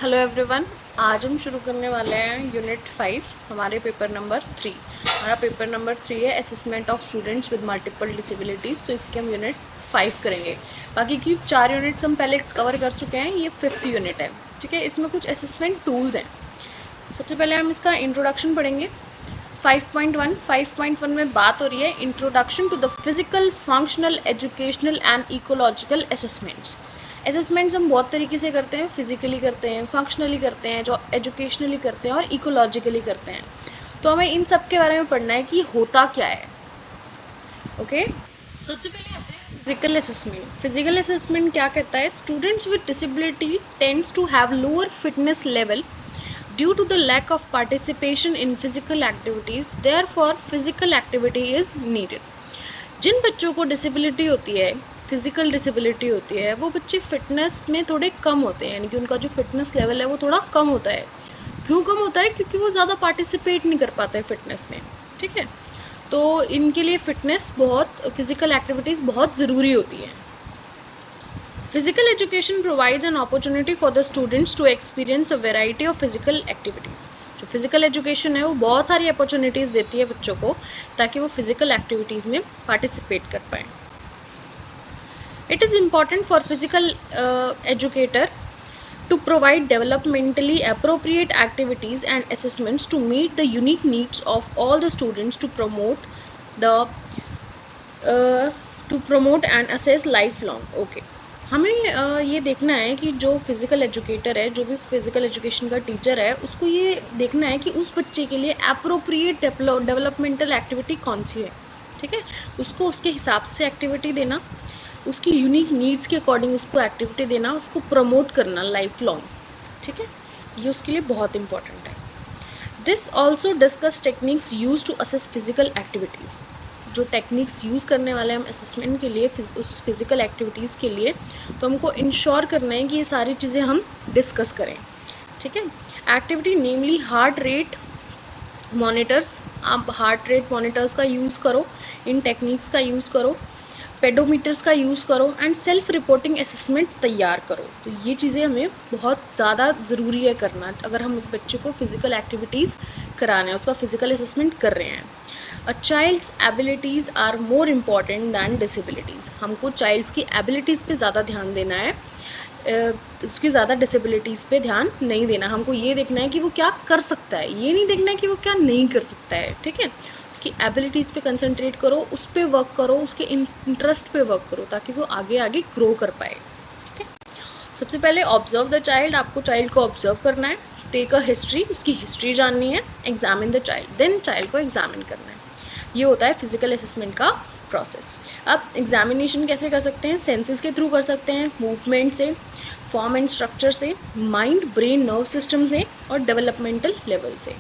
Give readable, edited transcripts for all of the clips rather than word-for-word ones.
Hello everyone, आज हम शुरू करने वाले हैं यूनिट 5 हमारे पेपर नंबर 3। हमारा पेपर नंबर 3 है assessment of students with multiple disabilities. तो इसके हम यूनिट 5 करेंगे। बाकी की 4 यूनिट्स हम पहले कवर कर चुके हैं, ये 5th यूनिट है। ठीक है, इसमें कुछ असेसमेंट टूल्स हैं। सबसे पहले हम इसका इंट्रोडक्शन पढ़ेंगे। 5.1 में बात हो रही है introduction to the physical, functional, educational and ecological assessments. Assessments हम बहुत तरीके से करते हैं, फिजिकली करते हैं, फंक्शनली करते हैं, जो एजुकेशनली करते हैं और इकोलॉजिकली करते हैं। तो हमें इन सब के बारे में पढ़ना है कि होता क्या है। ओके, सबसे पहले आते हैं फिजिकल असेसमेंट। फिजिकल असेसमेंट क्या कहता है? Students with disability tends to have lower fitness level due to the lack of participation in physical activities, therefore physical activity is needed। जिन बच्चों को डिसेबिलिटी होती है, फिजिकल डिसेबिलिटी होती है, वो बच्चे फिटनेस में थोड़े कम होते हैं, यानी कि उनका जो फिटनेस लेवल है वो थोड़ा कम होता है। क्यों कम होता है? क्योंकि वो ज़्यादा पार्टिसिपेट नहीं कर पाते हैं फिटनेस में। ठीक है, तो इनके लिए फिटनेस फिजिकल एक्टिविटीज़ बहुत ज़रूरी होती है। Physical education provides an opportunity for the students to experience a variety of physical activities। जो फिजिकल एजुकेशन है वो बहुत सारी अपॉर्चुनिटीज़ देती है बच्चों को, ताकि वो फिजिकल एक्टिविटीज़ में पार्टिसिपेट कर पाएँ। It is important for physical educator to provide developmentally appropriate activities and assessments to meet the unique needs of all the students to promote and assess lifelong। Okay, हमें ये देखना है कि जो physical educator है, जो भी फिज़िकल एजुकेशन का टीचर है, उसको ये देखना है कि उस बच्चे के लिए अप्रोप्रिएट डेवलपमेंटल एक्टिविटी कौन सी है। ठीक है, उसको उसके हिसाब से एक्टिविटी देना, उसकी यूनिक नीड्स के अकॉर्डिंग उसको एक्टिविटी देना, उसको प्रमोट करना लाइफ लॉन्ग। ठीक है, ये उसके लिए बहुत इंपॉर्टेंट है। This also discuss techniques use to assess physical activities. जो टेक्निक्स यूज़ करने वाले हम असेसमेंट के लिए, उस फिज़िकल एक्टिविटीज़ के लिए, तो हमको इंश्योर करना है कि ये सारी चीज़ें हम डिस्कस करें। ठीक है, एक्टिविटी नेमली हार्ट रेट मॉनिटर्स। आप हार्ट रेट मॉनिटर्स का यूज़ करो, इन टेक्निक्स का यूज़ करो, पेडोमीटर्स का यूज़ करो एंड सेल्फ रिपोर्टिंग असेसमेंट तैयार करो। तो ये चीज़ें हमें बहुत ज़्यादा ज़रूरी है करना, अगर हम बच्चे को फिज़िकल एक्टिविटीज़ कराना है, उसका फिज़िकल असेसमेंट कर रहे हैं। A child's abilities are more important than disabilities। हमको चाइल्ड्स की एबिलिटीज़ पे ज़्यादा ध्यान देना है, उसकी ज़्यादा डिसेबिलिटीज़ पे ध्यान नहीं देना। हमको ये देखना है कि वो क्या कर सकता है, ये नहीं देखना है कि वो क्या नहीं कर सकता है। ठीक है, उसकी एबिलिटीज़ पे कंसंट्रेट करो, उस पर वर्क करो, उसके इंटरेस्ट पे वर्क करो, ताकि वो आगे आगे ग्रो कर पाए। ठीक है, सबसे पहले ऑब्जर्व द चाइल्ड। आपको चाइल्ड को ऑब्जर्व करना है, टेक अ हिस्ट्री, उसकी हिस्ट्री जाननी है, examine the child, then child को एग्जामिन करना है। ये होता है फिजिकल असेसमेंट का प्रोसेस। अब एग्जामिनेशन कैसे कर सकते हैं? सेंसेस के थ्रू कर सकते हैं, मूवमेंट से, फॉर्म एंड स्ट्रक्चर से, माइंड ब्रेन नर्व सिस्टम से और डेवलपमेंटल लेवल से।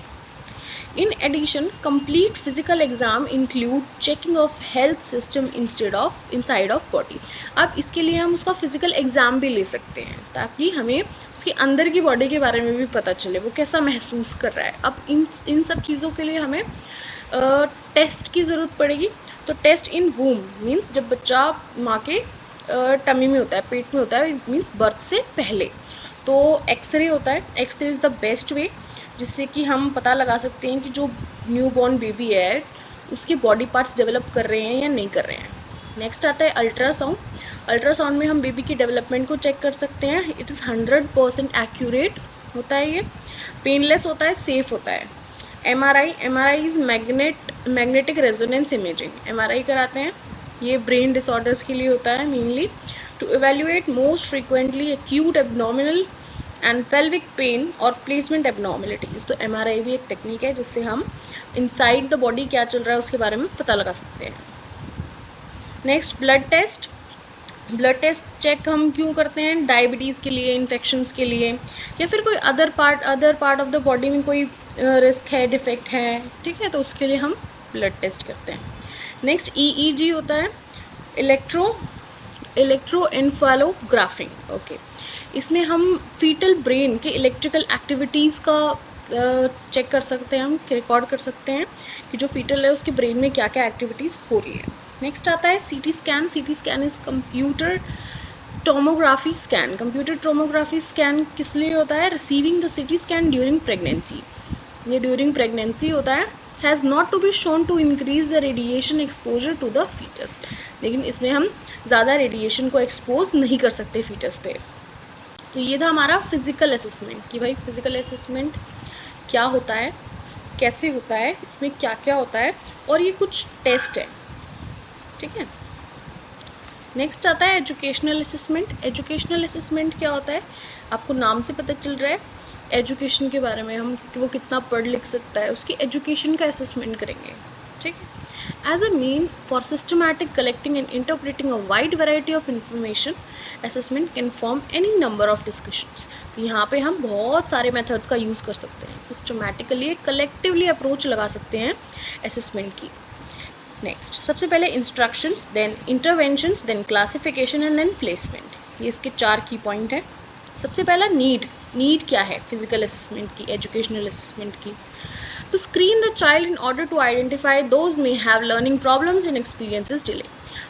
In addition complete physical exam include checking of health system inside of body. अब इसके लिए हम उसका फिजिकल एग्जाम भी ले सकते हैं, ताकि हमें उसके अंदर की बॉडी के बारे में भी पता चले, वो कैसा महसूस कर रहा है। अब इन सब चीज़ों के लिए हमें टेस्ट की ज़रूरत पड़ेगी। तो टेस्ट इन वूम मीन्स जब बच्चा माँ के टमी में होता है, पेट में होता है, मीन्स बर्थ से पहले, तो एक्सरे होता है। X-ray is the best way, जिससे कि हम पता लगा सकते हैं कि जो न्यू बॉर्न बेबी है उसके बॉडी पार्ट्स डेवलप कर रहे हैं या नहीं कर रहे हैं। नेक्स्ट आता है अल्ट्रासाउंड। अल्ट्रासाउंड में हम बेबी की डेवलपमेंट को चेक कर सकते हैं। इट इज़ 100% एक्यूरेट होता है, ये पेनलेस होता है, सेफ होता है। MRI is magnetic resonance imaging. MRI कराते हैं, ये ब्रेन डिसऑर्डर्स के लिए होता है mainly, to evaluate most frequently acute abnormal and pelvic pain और प्लेसमेंट एब्नॉर्मलिटीज़। तो MRI भी एक टेक्निक है जिससे हम इनसाइड द बॉडी क्या चल रहा है उसके बारे में पता लगा सकते हैं। Next blood test. Blood test check हम क्यों करते हैं? डायबिटीज़ के लिए, इन्फेक्शंस के लिए, या फिर कोई other part of the body में कोई रिस्क है, डिफेक्ट है। ठीक है, तो उसके लिए हम ब्लड टेस्ट करते हैं। नेक्स्ट EEG होता है, इलेक्ट्रोएन्फालोग्राफिंग। ओके, इसमें हम फीटल ब्रेन के इलेक्ट्रिकल एक्टिविटीज़ का चेक कर सकते हैं, हम रिकॉर्ड कर सकते हैं कि जो फीटल है उसके ब्रेन में क्या क्या एक्टिविटीज़ हो रही है। नेक्स्ट आता है CT scan. CT scan is computer tomography scan, computed tomography scan किस लिए होता है? Receiving the CT scan during pregnancy, ये ड्यूरिंग प्रेगनेंसी होता है। Has not to be shown to increase the radiation exposure to the foetus, लेकिन इसमें हम ज़्यादा रेडिएशन को एक्सपोज नहीं कर सकते फीटस पे। तो ये था हमारा फिजिकल असेसमेंट कि भाई फिजिकल असेसमेंट क्या होता है, कैसे होता है, इसमें क्या क्या होता है, और ये कुछ टेस्ट है, ठीक है। नेक्स्ट आता है एजुकेशनल असेसमेंट। एजुकेशनल असेसमेंट क्या होता है? आपको नाम से पता चल रहा है एजुकेशन के बारे में, हम कि वो कितना पढ़ लिख सकता है, उसकी एजुकेशन का असेसमेंट करेंगे, ठीक है। As a mean for systematic collecting and interpreting a wide variety of information, assessment can form any number of discussions. तो यहाँ पे हम बहुत सारे मेथड्स का यूज़ कर सकते हैं, सिस्टमैटिकली कलेक्टिवली अप्रोच लगा सकते हैं असेसमेंट की। नेक्स्ट, सबसे पहले instructions, then interventions, then classification and then placement, ये इसके 4 की पॉइंट है। सबसे पहला नीड क्या है फिजिकल असेसमेंट की, एजुकेशनल असेसमेंट की? To screen the child in order to identify those may have learning problems in experiences delay.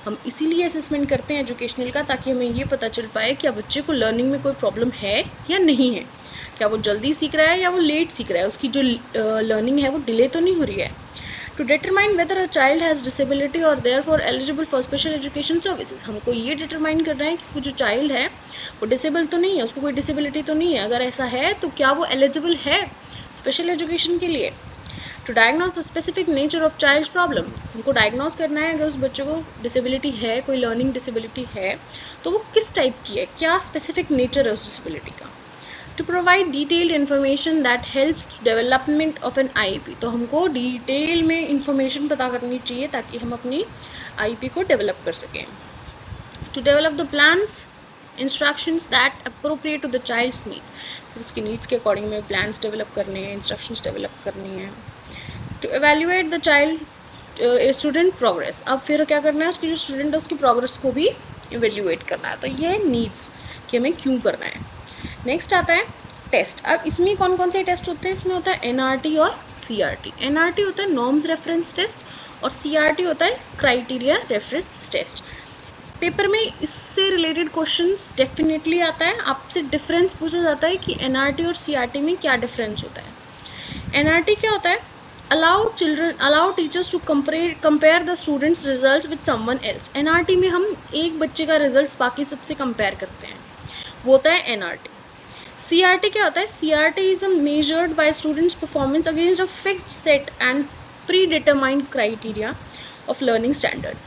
हम इसीलिए असेसमेंट करते हैं एजुकेशनल का, ताकि हमें ये पता चल पाए क्या बच्चे को लर्निंग में कोई प्रॉब्लम है या नहीं है, क्या वो जल्दी सीख रहा है या वो लेट सीख रहा है, उसकी जो लर्निंग है वो डिले तो नहीं हो रही है। To determine whether a child has disability और therefore eligible for special education services, हमको ये डिटरमाइन करना है कि वो जो चाइल्ड है वो डिसेबल तो नहीं है, उसको कोई डिसेबिलिटी तो नहीं है, अगर ऐसा है तो क्या वो एलिजिबल है स्पेशल एजुकेशन के लिए। To diagnose the specific nature of child problem, हमको डायग्नोज करना है अगर उस बच्चे को डिसेबिलिटी है, कोई लर्निंग डिसेबिलिटी है, तो वो किस टाइप की है, क्या स्पेसिफिक नेचर है उस डिसेबिलिटी का। To provide detailed information that helps development of an IEP, तो हमको डिटेल में इंफॉर्मेशन पता करनी चाहिए ताकि हम अपनी IEP को डेवलप कर सकें। To develop the plans instructions that appropriate to the child's need, उसकी नीड्स के अकॉर्डिंग में प्लान्स डेवलप करने हैं, इंस्ट्रक्शंस डेवलप करनी है। To evaluate the child student progress, अब फिर क्या करना है, उसकी जो स्टूडेंट है उसकी प्रोग्रेस को भी इवेल्युएट करना है। तो ये है नीड्स कि हमें क्यों करना है। नेक्स्ट आता है टेस्ट। अब इसमें कौन कौन से टेस्ट होते हैं? इसमें होता है NRT और CRT। NRT होता है नॉर्म्स रेफरेंस टेस्ट और CRT होता है क्राइटेरिया रेफरेंस टेस्ट। पेपर में इससे रिलेटेड क्वेश्चंस डेफिनेटली आता है, आपसे डिफरेंस पूछा जाता है कि NRT और CRT में क्या डिफरेंस होता है। NRT क्या होता है? allow teachers to compare the students results with someone else। NRT में हम एक बच्चे का रिजल्ट बाकी सबसे कंपेयर करते हैं, वो होता है NRT। CRT क्या होता है? CRT is measured by students' performance against a fixed set and predetermined criteria of learning standard।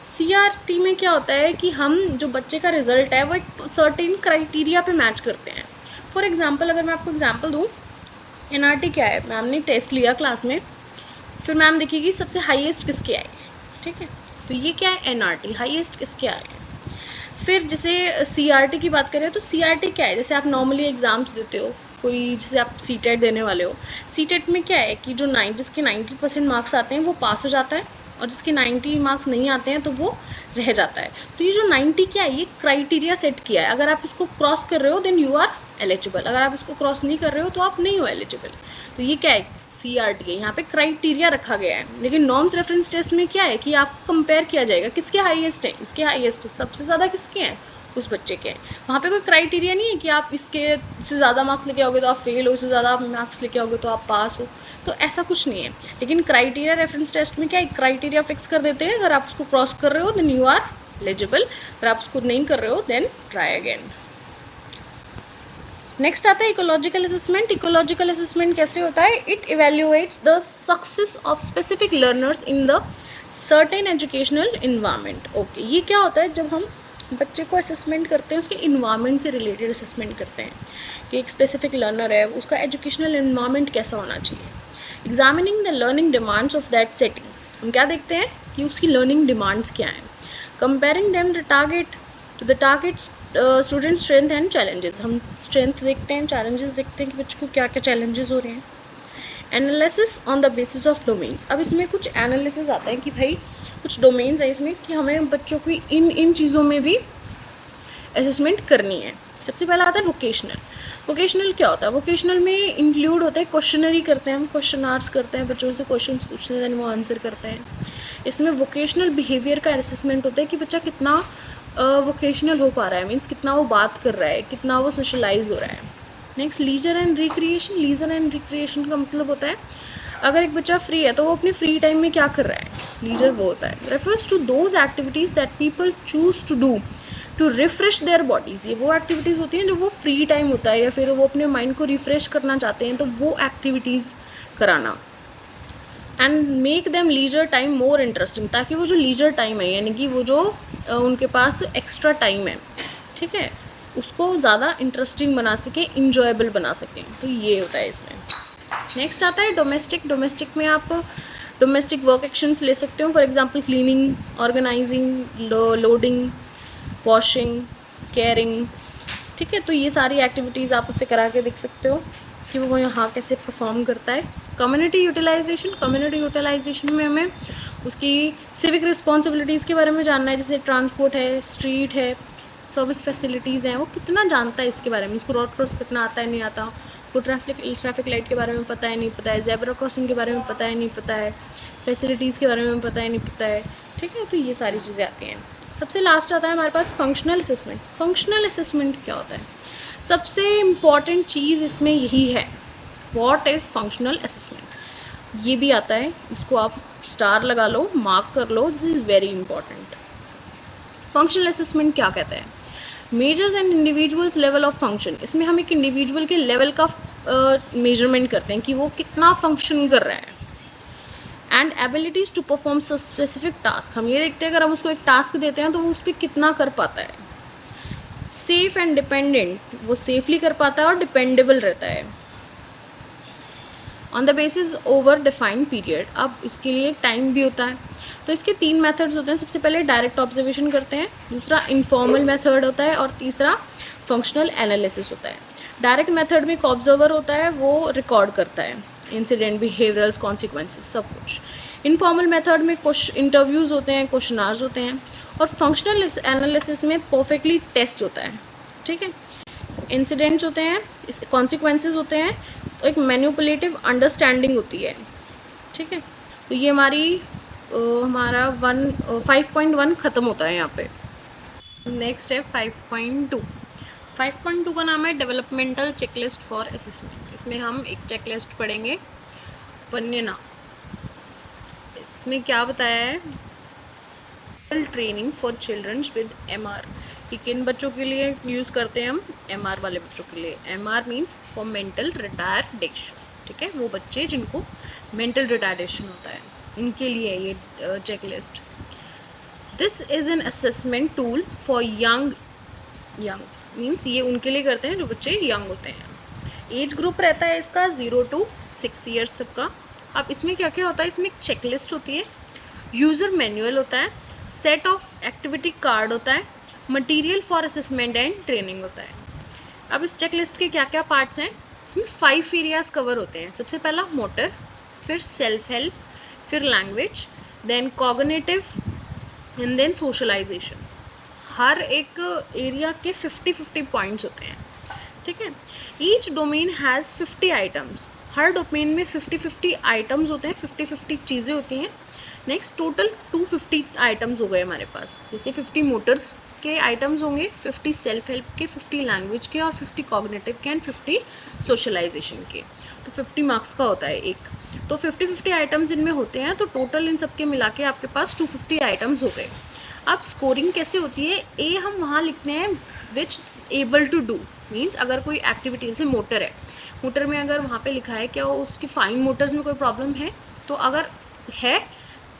CRT में क्या होता है कि हम जो बच्चे का रिजल्ट है वो एक सर्टेन क्राइटेरिया पे मैच करते हैं। फॉर एग्जांपल, अगर मैं आपको एग्जांपल दूँ, NRT क्या है? मैम ने टेस्ट लिया क्लास में, फिर मैम देखेगी सबसे हाईएस्ट किसके आए, ठीक है, तो ये क्या है? NRT, हाईएस्ट किसके आ रहे हैं। फिर जैसे CRT की बात करें तो CRT क्या है? जैसे आप नॉर्मली एग्ज़ाम्स देते हो, कोई जैसे आप CTET देने वाले हो, CTET में क्या है कि जो जिसके 90% मार्क्स आते हैं वो पास हो जाता है और जिसके 90 मार्क्स नहीं आते हैं तो वो रह जाता है। तो ये जो 90 क्या है, ये क्राइटेरिया सेट किया है, अगर आप इसको क्रॉस कर रहे हो देन यू आर एलिजिबल, अगर आप इसको क्रॉस नहीं कर रहे हो तो आप नहीं हो एलिजिबल। तो ये क्या है? CRT है, यहाँ पे क्राइटेरिया रखा गया है। लेकिन नॉर्म्स रेफरेंस टेस्ट में क्या है कि आपको कंपेयर किया जाएगा किसके हाईएस्ट हैं, इसके हाईएस्ट सबसे ज़्यादा किसके हैं, उस बच्चे के हैं। वहाँ पे कोई क्राइटेरिया नहीं है कि आप इसके से ज़्यादा मार्क्स लेके आओगे तो आप फेल हो, इससे ज़्यादा मार्क्स लेके आओगे तो आप पास हो, तो ऐसा कुछ नहीं है। लेकिन क्राइटेरिया रेफरेंस टेस्ट में क्या है, क्राइटेरिया फिक्स कर देते हैं, अगर आप उसको क्रॉस कर रहे हो देन यू आर एलिजिबल, अगर आप उसको नहीं कर रहे हो देन ट्राई अगेन। नेक्स्ट आता है इकोलॉजिकल असेसमेंट। इकोलॉजिकल असेसमेंट कैसे होता है? It evaluates the success of specific learners in the certain educational environment. Okay, ये क्या होता है? जब हम बच्चे को असेसमेंट करते हैं उसके इन्वायरमेंट से रिलेटेड असेसमेंट करते हैं कि एक स्पेसिफिक लर्नर है, उसका एजुकेशनल इन्वायरमेंट कैसा होना चाहिए। Examining the learning demands of that setting, हम क्या देखते हैं कि उसकी लर्निंग डिमांड्स क्या हैं। Comparing them the target to the targets student strength and challenges, हम स्ट्रेंथ देखते हैं, चैलेंजेस देखते हैं कि बच्चों को क्या क्या चैलेंजेस हो रहे हैं। Analysis on the basis of domains, अब इसमें कुछ एनालिसिस आता है कि भाई कुछ डोमेन्स है इसमें कि हमें बच्चों की इन चीज़ों में भी असेसमेंट करनी है। सबसे पहला आता है वोकेशनल। वोकेशनल क्या होता है? वोकेशनल में इंक्लूड होता है क्वेश्चनरी करते हैं, हम क्वेश्चन आर्स करते हैं, बच्चों से क्वेश्चन पूछते हैं वो आंसर करते हैं। इसमें वोकेशनल बिहेवियर का असेसमेंट होता है कि बच्चा कितना वोकेशनल हो पा रहा है, मीन्स कितना वो बात कर रहा है, कितना वो सोशलाइज हो रहा है। Next leisure and recreation. Leisure and recreation का मतलब होता है अगर एक बच्चा फ्री है तो वो अपने फ्री टाइम में क्या कर रहा है। लीजर वो होता है refers to those activities that people choose to do to refresh their bodies. ये वो एक्टिविटीज़ होती हैं जो वो फ्री टाइम होता है या फिर वो अपने माइंड को रिफ्रेश करना चाहते हैं तो वो एक्टिविटीज़ कराना। And make them leisure time more interesting, ताकि वो जो लीजर टाइम है यानी कि वो जो उनके पास एक्स्ट्रा टाइम है, ठीक है, उसको ज़्यादा इंटरेस्टिंग बना सके, इंजॉयबल बना सकें। तो ये होता है इसमें। नेक्स्ट आता है डोमेस्टिक। डोमेस्टिक में आप डोमेस्टिक वर्क एक्शंस ले सकते हो, for example cleaning, organising, loading, washing, caring, ठीक है। तो ये सारी एक्टिविटीज़ आप उससे करा के देख सकते हो कि वो यहाँ कैसे परफॉर्म करता है। Community utilisation. कम्युनिटी यूटिलाइजेशन में हमें उसकी सिविक रिस्पॉन्सिबिलिटीज़ के बारे में जानना है, जैसे ट्रांसपोर्ट है, स्ट्रीट है, सर्विस फैसिलिटीज़ हैं, वो कितना जानता है इसके बारे में, उसको रोड क्रॉस करना आता है नहीं आता, उसको ट्रैफिक लाइट के बारे में पता है नहीं पता है, ज़ेब्रा क्रॉसिंग के बारे में पता है नहीं पता है, फैसिलिटीज़ के बारे में पता है नहीं पता है, ठीक है। तो ये सारी चीज़ें आती हैं। सबसे लास्ट आता है हमारे पास फंक्शनल असेसमेंट। फंक्शनल असेसमेंट क्या होता है? सबसे इम्पॉर्टेंट चीज़ इसमें यही है, व्हाट इज़ फंक्शनल असेसमेंट। ये भी आता है, इसको आप स्टार लगा लो, मार्क कर लो, this is very important. Functional assessment क्या कहता है? Measures and individual's level of function. इसमें हम एक इंडिविजुअल के लेवल का मेजरमेंट करते हैं कि वो कितना फंक्शन कर रहा है। And abilities to perform specific task. हम ये देखते हैं अगर हम उसको एक टास्क देते हैं तो वो उस पर कितना कर पाता है। सेफ एंड डिपेंडेंट, वो सेफली कर पाता है और डिपेंडेबल रहता है। On the basis over defined period. अब इसके लिए एक टाइम भी होता है। तो इसके 3 मेथड्स होते हैं। सबसे पहले डायरेक्ट ऑब्जर्वेशन करते हैं, दूसरा इनफॉर्मल मेथड होता है और तीसरा फंक्शनल एनालिसिस होता है। डायरेक्ट मेथड में एक ऑब्जर्वर होता है, वो रिकॉर्ड करता है इंसिडेंट, बिहेवियरल्स, कॉन्सिक्वेंसेस, सब कुछ। इनफॉर्मल मेथड में कुछ इंटरव्यूज़ होते हैं, क्वेश्चनार्स होते हैं, और फंक्शनल एनालिसिस में परफेक्टली टेस्ट होता है, ठीक है। इंसिडेंट्स होते हैं, इसके कॉन्सिक्वेंसेस होते हैं, तो एक मैनिपुलेटिव अंडरस्टैंडिंग होती है, ठीक है। तो ये हमारा 5.1 ख़त्म होता है यहाँ पे। नेक्स्ट है 5.2। 5.2 का नाम है डेवलपमेंटल चेकलिस्ट फॉर असेसमेंट। इसमें हम एक चेकलिस्ट पढ़ेंगे, पन्ना। इसमें क्या बताया है? Training for children with MR। कि किन बच्चों के लिए यूज़ करते हैं हम? MR वाले बच्चों के लिए। MR means for mental retardation, ठीक है। वो बच्चे जिनको मेंटल रिटायर्डेशन होता है, उनके लिए ये checklist. This is an assessment tool for youngs, means ये उनके लिए करते हैं जो बच्चे यंग होते हैं। एज ग्रुप रहता है इसका 0 to 6 ईयर्स तक का। अब इसमें क्या क्या होता है? इसमें एक चेकलिस्ट होती है, यूज़र मैनुअल होता है, सेट ऑफ एक्टिविटी कार्ड होता है, material for assessment and training होता है। अब इस चेकलिस्ट के क्या क्या पार्ट्स हैं? इसमें 5 एरियाज कवर होते हैं। सबसे पहला मोटर, फिर सेल्फ हेल्प, फिर language, then cognitive and then socialization. हर एक एरिया के 50-50 पॉइंट्स होते हैं, ठीक है। Each domain has 50 items. हर डोमेन में 50-50 आइटम्स होते हैं, 50-50 चीज़ें होती हैं। नेक्स्ट टोटल 250 आइटम्स हो गए हमारे पास। जैसे 50 मोटर्स के आइटम्स होंगे, 50 सेल्फ हेल्प के, 50 लैंग्वेज के, और 50 कॉग्निटिव के, एंड 50 सोशलाइजेशन के। तो 50 मार्क्स का होता है एक। तो 50-50 आइटम्स इनमें होते हैं, तो टोटल इन सब के मिला के आपके पास 250 आइटम्स हो गए। अब स्कोरिंग कैसे होती है? ए हम वहाँ लिखते हैं विच एबल टू डू, मीन्स अगर कोई एक्टिविटी, जैसे मोटर है, मोटर में अगर वहाँ पे लिखा है क्या उसकी फाइन मोटर्स में कोई प्रॉब्लम है, तो अगर है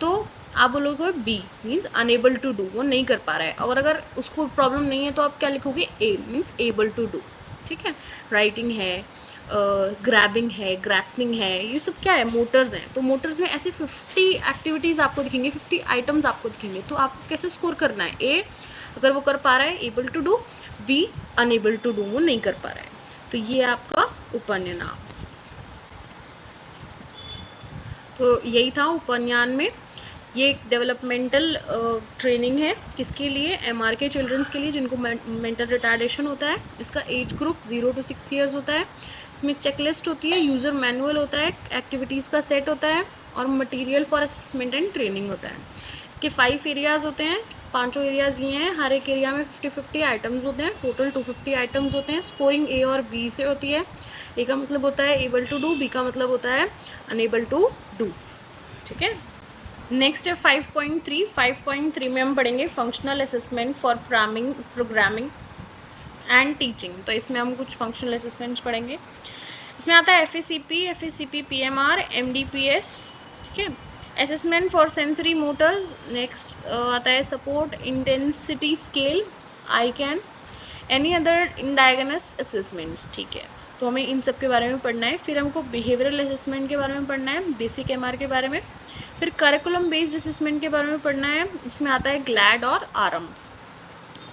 तो आप बोलोगे B, means unable to do, वो नहीं कर पा रहा है। और अगर उसको प्रॉब्लम नहीं है तो आप क्या लिखोगे? ए, मीन्स एबल टू डू, ठीक है। राइटिंग है, ग्रैबिंग है, ग्रास्पिंग है, ये सब क्या है? मोटर्स हैं। तो मोटर्स में ऐसे 50 एक्टिविटीज़ आपको दिखेंगे, 50 आइटम्स आपको दिखेंगे। तो आपको कैसे स्कोर करना है? ए अगर वो कर पा रहा है, able to do, be unable to do, वो नहीं कर पा रहा है। तो ये आपका उपन्यान। तो यही था उपन्यान में। ये एक डेवलपमेंटल ट्रेनिंग है, किसके लिए? MR के चिल्ड्रंस के लिए जिनको मेंटल रिटार्डेशन होता है। इसका एज ग्रुप 0 to 6 ईयर्स होता है। इसमें चेकलिस्ट होती है, यूज़र मैनुअल होता है, एक्टिविटीज़ का सेट होता है, और material for assessment and training होता है। इसके 5 एरियाज होते हैं, 5 एरियाज ये हैं, हर एक एरिया में 50-50 आइटम्स होते हैं, टोटल 250 आइटम्स होते हैं। स्कोरिंग ए और बी से होती है। ए का मतलब होता है एबल टू डू, बी का मतलब होता है अनएबल टू डू। ठीक है, नेक्स्ट है 5.3। 5.3 में हम पढ़ेंगे functional assessment for programming and teaching. तो इसमें हम कुछ फंक्शनल असेसमेंट्स पढ़ेंगे। इसमें आता है FACP, PMR, MDPS। ठीक है, assessment for sensory motors. Next आता है support intensity scale, ICAN, any other indigenous assessments. ठीक है, तो हमें इन सब के बारे में पढ़ना है। फिर हमको बिहेवियरल असेसमेंट के बारे में पढ़ना है, बेसिक MR के बारे में। फिर करिकुलम बेस्ड असेसमेंट के बारे में पढ़ना है, इसमें आता है ग्लैड और आरम।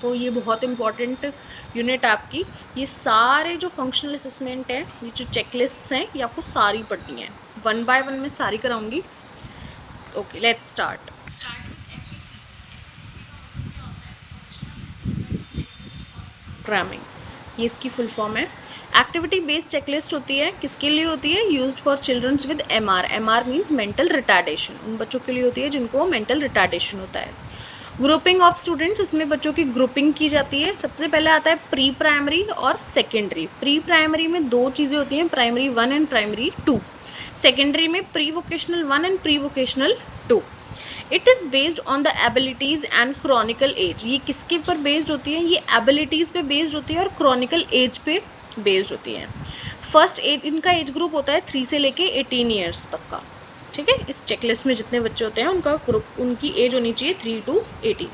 तो ये बहुत इंपॉर्टेंट यूनिट आपकी। ये सारे जो फंक्शनल असेसमेंट है, ये जो चेकलिस्ट्स हैं, ये आपको सारी पढ़नी है, 1 बाय 1 में सारी कराऊंगी। Okay, let's start with FACP। Programming, ये इसकी फुल फॉर्म है। एक्टिविटी बेस्ड चेकलिस्ट होती है, किसके लिए होती है? Used for childrens with MR means mental retardation. उन बच्चों के लिए होती है जिनको मेंटल रिटार्डेशन होता है। ग्रुपिंग ऑफ स्टूडेंट्स, इसमें बच्चों की ग्रुपिंग की जाती है। सबसे पहले आता है प्री प्राइमरी और सेकेंडरी। प्री प्राइमरी में 2 चीज़ें होती हैं, प्राइमरी 1 एंड प्राइमरी 2। सेकेंडरी में pre vocational 1 and pre vocational 2। It is based on the abilities and chronical age. ये किसके पर बेस्ड होती है? ये एबिलिटीज़ पे बेस्ड होती है और क्रॉनिकल एज पे बेस्ड होती है। फर्स्ट एज, इनका एज ग्रुप होता है 3 से लेके 18 ईयर्स तक का। ठीक है, इस चेकलिस्ट में जितने बच्चे होते हैं उनका ग्रुप, उनकी एज होनी चाहिए 3 to 18।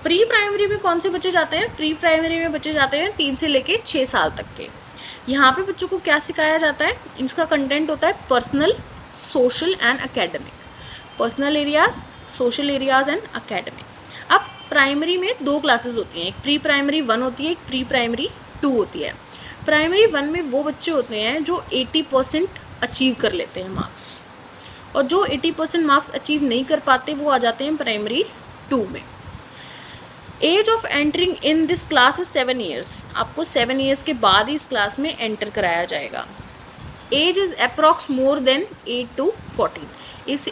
प्री प्राइमरी में कौन से बच्चे जाते हैं? प्री प्राइमरी में बच्चे जाते हैं 3 से लेके 6 साल तक के। यहाँ पे बच्चों को क्या सिखाया जाता है? इसका कंटेंट होता है personal, social and academic. Personal areas, social areas and academic. अब प्राइमरी में 2 क्लासेस होती हैं, एक प्री प्राइमरी 1 होती है, एक प्री प्राइमरी 2 होती है। प्राइमरी 1 में वो बच्चे होते हैं जो 80% अचीव कर लेते हैं मार्क्स, और जो 80% मार्क्स अचीव नहीं कर पाते वो आ जाते हैं प्राइमरी 2 में। Age of entering in this class is 7 years. आपको 7 ईयर्स के बाद ही इस क्लास में एंटर कराया जाएगा। Age is approx more than 8 to 14। इस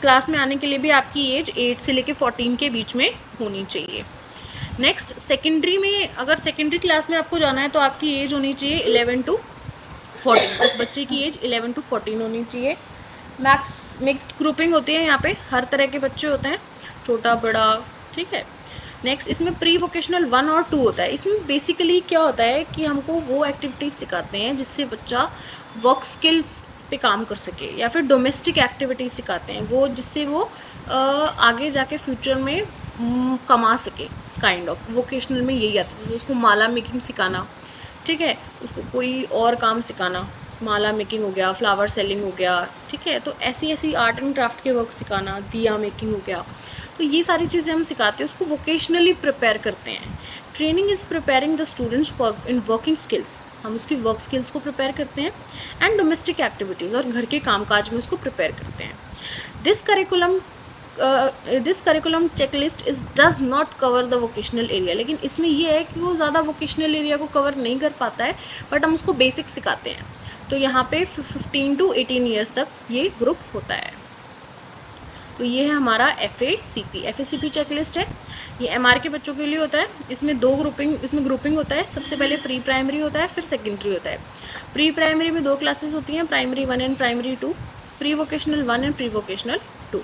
क्लास में आने के लिए भी आपकी एज 8 से लेके 14 के बीच में होनी चाहिए। नेक्स्ट, सेकेंडरी में, अगर सेकेंडरी क्लास में आपको जाना है तो आपकी एज होनी चाहिए 11 to 14। उस बच्चे की एज 11 to 14 होनी चाहिए। मिक्स्ड ग्रुपिंग होती है, यहाँ पे हर तरह के बच्चे होते हैं, छोटा बड़ा। ठीक है, नेक्स्ट इसमें प्री वोकेशनल 1 और 2 होता है। इसमें बेसिकली क्या होता है कि हमको वो एक्टिविटीज़ सिखाते हैं जिससे बच्चा वर्क स्किल्स पे काम कर सके, या फिर डोमेस्टिक एक्टिविटीज़ सिखाते हैं वो जिससे वो आगे जाके फ्यूचर में कमा सके। काइंड ऑफ वोकेशनल में यही आता है, जैसे उसको माला मेकिंग सिखाना। ठीक है, उसको कोई और काम सिखाना, माला मेकिंग हो गया, फ्लावर सेलिंग हो गया। ठीक है, तो ऐसी आर्ट एंड क्राफ्ट के वर्क सिखाना, दिया मेकिंग हो गया। तो ये सारी चीज़ें हम सिखाते हैं, उसको वोकेशनली प्रिपेयर करते हैं। Training is preparing the students for in working skills. हम उसकी वर्क स्किल्स को प्रिपेयर करते हैं, एंड डोमेस्टिक एक्टिविटीज़, और घर के कामकाज में उसको प्रिपेयर करते हैं। This curriculum checklist is does not cover the vocational area. लेकिन इसमें यह है कि वो ज़्यादा वोकेशनल एरिया को कवर नहीं कर पाता है, बट हम उसको बेसिक सिखाते हैं। तो यहाँ पे 15 to 18 ईयर्स तक ये ग्रुप होता है। तो ये है हमारा FACP चेकलिस्ट है। ये MR के बच्चों के लिए होता है। इसमें ग्रुपिंग होता है। सबसे पहले प्री प्राइमरी होता है, फिर सेकेंडरी होता है। प्री प्राइमरी में 2 क्लासेस होती हैं, primary 1 and primary 2, pre vocational 1 and pre vocational 2।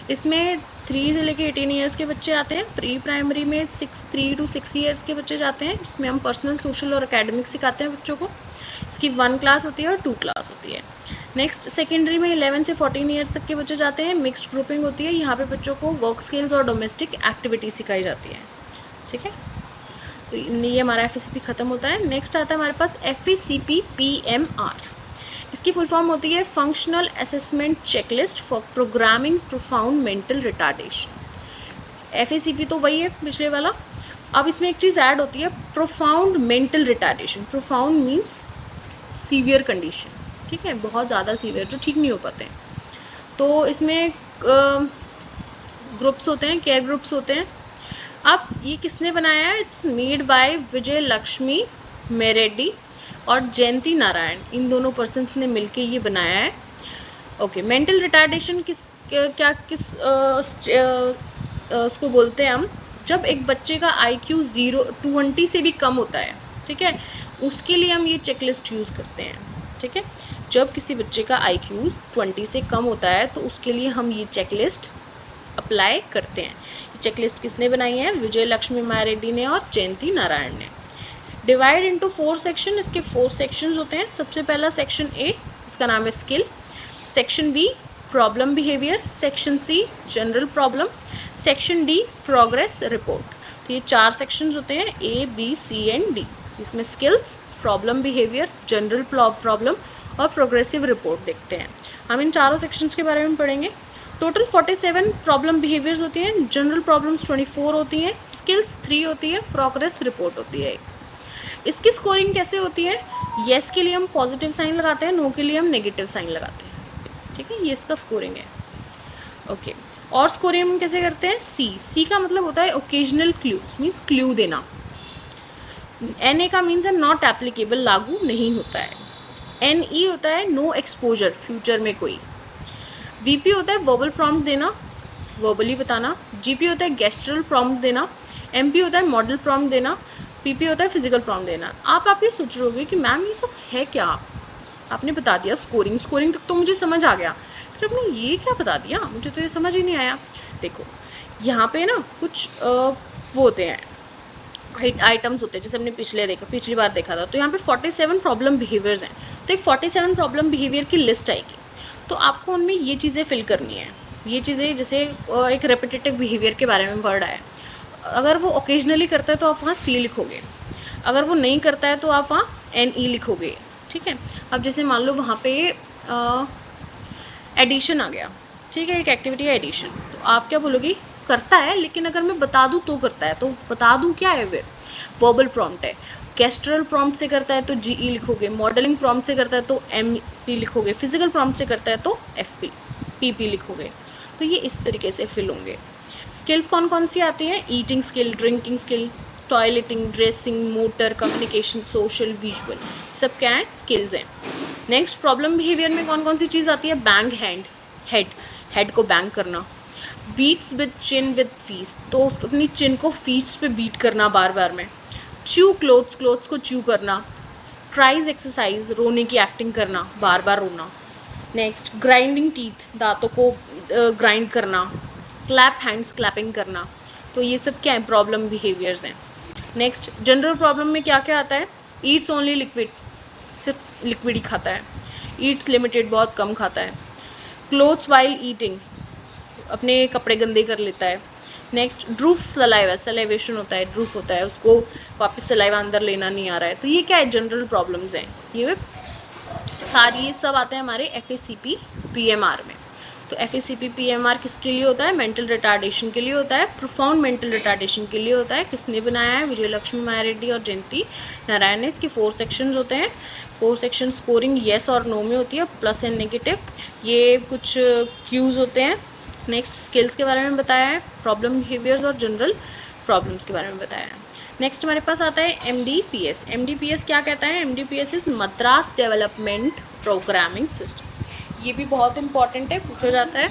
इसमें 3 से लेके 18 ईयर्स के बच्चे आते हैं। प्री प्राइमरी में 3 to 6 ईयर्स के बच्चे जाते हैं, जिसमें हम पर्सनल, सोशल और एकेडमिक सिखाते हैं बच्चों को। इसकी 1 क्लास होती है और 2 क्लास होती है। नेक्स्ट, सेकेंडरी में 11 से 14 ईयर्स तक के बच्चे जाते हैं। मिक्स्ड ग्रुपिंग होती है, यहाँ पे बच्चों को वर्क स्किल्स और डोमेस्टिक एक्टिविटी सिखाई जाती है। ठीक है, तो ये हमारा FACP ख़त्म होता है। नेक्स्ट आता है हमारे पास FACP PMR। इसकी फुल फॉर्म होती है functional assessment checklist for programming profound mental retardation. FACP तो वही है पिछले वाला। अब इसमें एक चीज़ ऐड होती है, profound mental retardation. Profound means severe condition. ठीक है, बहुत ज़्यादा सीवियर, जो ठीक नहीं हो पाते हैं। तो इसमें ग्रुप्स होते हैं, केयर ग्रुप्स होते हैं। अब ये किसने बनाया है? इट्स मेड बाय विजय लक्ष्मी मेरेड्डी और जयंती नारायण। इन दोनों पर्सन्स ने मिलके ये बनाया है। ओके, मेंटल रिटार्डेशन क्या किस उसको बोलते हैं हम, जब एक बच्चे का IQ 20 से भी कम होता है, ठीक है, उसके लिए हम ये चेकलिस्ट यूज़ करते हैं, ठीक है। जब किसी बच्चे का IQ 20 से कम होता है तो उसके लिए हम ये चेकलिस्ट अप्लाई करते हैं। चेकलिस्ट किसने बनाई है? विजय लक्ष्मी माया रेड्डी ने और जयंती नारायण ने। डिवाइड इनटू 4 सेक्शन, इसके 4 सेक्शंस होते हैं। सबसे पहला सेक्शन ए, इसका नाम है skill. Section B problem behaviour. Section C general problem. Section D progress report. तो ये 4 सेक्शंस होते हैं, A, B, C and D। इसमें skills, problem behaviour, general problem और प्रोग्रेसिव रिपोर्ट देखते हैं। हम इन चारों सेक्शंस के बारे में पढ़ेंगे। टोटल 47 प्रॉब्लम बिहेवियर्स होती हैं, जनरल प्रॉब्लम्स 24 होती हैं, स्किल्स 3 होती है, प्रोग्रेस रिपोर्ट होती है 1। इसकी स्कोरिंग कैसे होती है? येस के लिए हम पॉजिटिव साइन लगाते हैं, नो के लिए हम नेगेटिव साइन लगाते हैं, ठीक है, ये इसका स्कोरिंग है। ओके, और स्कोरिंग हम कैसे करते हैं? सी का मतलब होता है ओकेजनल क्लूज, मीन्स क्लू देना। NA का मीन्स है नॉट एप्लीकेबल, लागू नहीं होता है। NE होता है नो एक्सपोजर, फ्यूचर में कोई। VP होता है वर्बल प्रॉम्प्ट देना, वर्बली बताना। GP होता है गेस्टरल प्रॉम्प्ट देना। MP होता है मॉडल प्रॉम्प्ट देना। PP होता है फिजिकल प्रॉम्प्ट देना। आप ये सोच रहे होगे कि मैम ये सब है क्या? आपने बता दिया स्कोरिंग तक तो मुझे समझ आ गया, फिर आपने ये क्या बता दिया? मुझे तो ये समझ ही नहीं आया। देखो यहाँ पे ना कुछ वो होते हैं, आइटम्स होते हैं, जैसे हमने पिछली बार देखा था। तो यहाँ पे 47 प्रॉब्लम बिहेवियर्स हैं, तो एक 47 प्रॉब्लम बिहेवियर की लिस्ट आएगी। तो आपको उनमें ये चीज़ें फिल करनी है। ये चीज़ें जैसे एक रेपिटेटिव बिहेवियर के बारे में वर्ड है, अगर वो ओकेजनली करता है तो आप वहाँ C लिखोगे, अगर वो नहीं करता है तो आप वहाँ NE लिखोगे, ठीक है। अब जैसे मान लो वहाँ पे एडिशन आ गया, ठीक है, एक एक्टिविटी है एडिशन, तो आप क्या बोलोगे? करता है, लेकिन अगर मैं बता दूँ तो करता है, तो बता दूँ क्या है? वर्बल प्रॉम्प्ट है। गेस्टरल प्रॉम्प्ट से करता है तो GE लिखोगे, मॉडलिंग प्रॉम्प्ट से करता है तो MP लिखोगे, फिजिकल प्रॉम्प्ट से करता है तो PP लिखोगे। तो ये इस तरीके से फिल होंगे। स्किल्स कौन कौन सी आती हैं? Eating skill, drinking skill, toileting, dressing, motor, communication, social, visual, सब क्या है? स्किल्स हैं। नेक्स्ट प्रॉब्लम बिहेवियर में कौन कौन सी चीज़ आती है? बैंग हेड को बैंग करना। Beats with chin with fist, तो अपनी चिन को फीस पे बीट करना बार बार में। च्यू क्लोथ्स को च्यू करना। क्राइज एक्सरसाइज, रोने की एक्टिंग करना, बार बार रोना। नेक्स्ट ग्राइंडिंग टीथ, दांतों को ग्राइंड करना। क्लैप हैंड्स, क्लैपिंग करना। तो ये सब क्या है? प्रॉब्लम बिहेवियर्स हैं। नेक्स्ट जनरल प्रॉब्लम में क्या क्या आता है? ईट्स ओनली लिक्विड, सिर्फ लिक्विड ही खाता है। ईट्स लिमिटेड, बहुत कम खाता है। क्लोथ्स वाइल ईटिंग, अपने कपड़े गंदे कर लेता है। नेक्स्ट ड्रूफ सलाइवा, सलाइवेशन होता है, ड्रूफ होता है, उसको वापस सलाइवा अंदर लेना नहीं आ रहा है। तो ये क्या है? जनरल प्रॉब्लम्स हैं। ये सारी सब आते हैं हमारे FACP PMR में। तो FACP PMR किसके लिए होता है? मेंटल रिटार्डेशन के लिए होता है, प्रोफाउंड मेंटल रिटार्डेशन के लिए होता है। किसने बनाया है? विजय लक्ष्मी माया रेड्डी और जयंती नारायण ने। इसके 4 सेक्शंस होते हैं। 4 सेक्शन स्कोरिंग येस और नो में होती है, प्लस एंड नेगेटिव। ये कुछ क्यूज होते हैं। नेक्स्ट स्किल्स के बारे में बताया है, प्रॉब्लम बिहेवियर्स और जनरल प्रॉब्लम्स के बारे में बताया है। नेक्स्ट हमारे पास आता है MDPS। MDPS क्या कहता है? MDPS is Madras development programming system. ये भी बहुत इंपॉर्टेंट है, पूछा जाता है।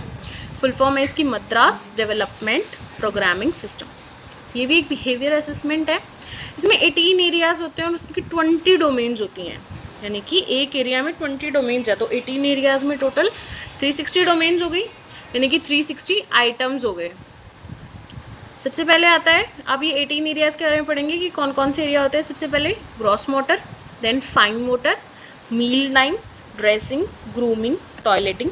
फुल फॉर्म है इसकी मद्रास डेवलपमेंट प्रोग्रामिंग सिस्टम। ये भी एक बिहेवियर असेसमेंट है। इसमें 18 एरियाज होते हैं और उसकी 20 डोमेन्स होती हैं, यानी कि एक एरिया में 20 डोमेन्स है। तो 18 एरियाज में टोटल 360 डोमेन्स हो गई, यानी कि 360 आइटम्स हो गए। सबसे पहले आता है, अब ये 18 एरियाज के बारे में पढ़ेंगे कि कौन कौन से एरिया होते हैं। सबसे पहले gross motor, then fine motor, meal time, dressing, grooming, toileting,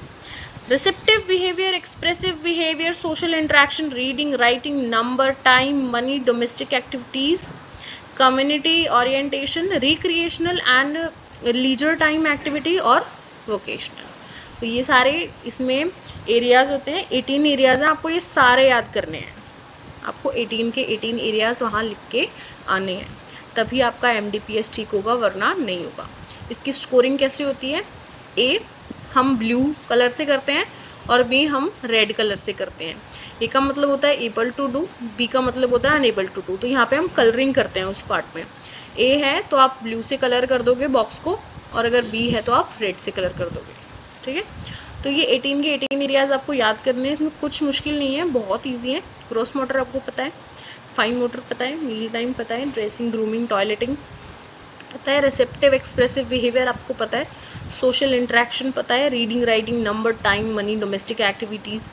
receptive behaviour, expressive behaviour, social interaction, reading, writing, number, time, money, domestic activities, community orientation, recreational and leisure time activity और vocational. तो ये सारे इसमें areas होते हैं। 18 areas हैं, आपको ये सारे याद करने हैं। आपको 18 के 18 एरियाज वहाँ लिख के आने हैं, तभी आपका MDPS ठीक होगा, वरना नहीं होगा। इसकी स्कोरिंग कैसे होती है? A हम ब्लू कलर से करते हैं और B हम रेड कलर से करते हैं। A का मतलब होता है एबल टू डू, B का मतलब होता है अनएबल टू डू। तो यहाँ पे हम कलरिंग करते हैं उस पार्ट में। A है तो आप ब्लू से कलर कर दोगे बॉक्स को, और अगर B है तो आप रेड से कलर कर दोगे, ठीक है। तो ये 18 के 18 एरियाज आपको याद करने हैं, इसमें कुछ मुश्किल नहीं है, बहुत ईजी है। ग्रॉस मोटर आपको पता है, फाइन मोटर पता है, मील टाइम पता है, ड्रेसिंग, ग्रूमिंग, टॉयलेटिंग पता है, रिसेप्टिव एक्सप्रेसिव बिहेवियर आपको पता है, सोशल इंटरेक्शन पता है, reading, writing, number, time, money, domestic activities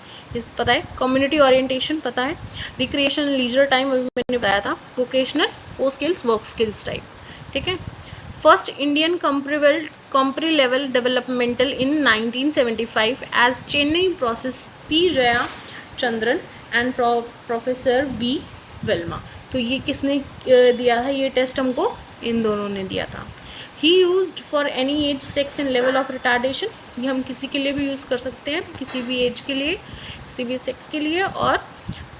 पता है, कम्युनिटी ओरिएंटेशन पता है, रिक्रिएशन, लीजर टाइम अभी मैंने बताया था, वोकेशनल, वो स्किल्स, वर्क स्किल्स टाइप, ठीक है। First Indian company level developmental in 1975 as Chennai process P Jaya Chandran and professor V Velma. तो ये किसने दिया था ये टेस्ट हमको? इन दोनों ने दिया था। ही used for any as, sex and level of retardation, ये हम किसी के लिए भी यूज़ कर सकते हैं, किसी भी एज के लिए, किसी भी सेक्स के लिए और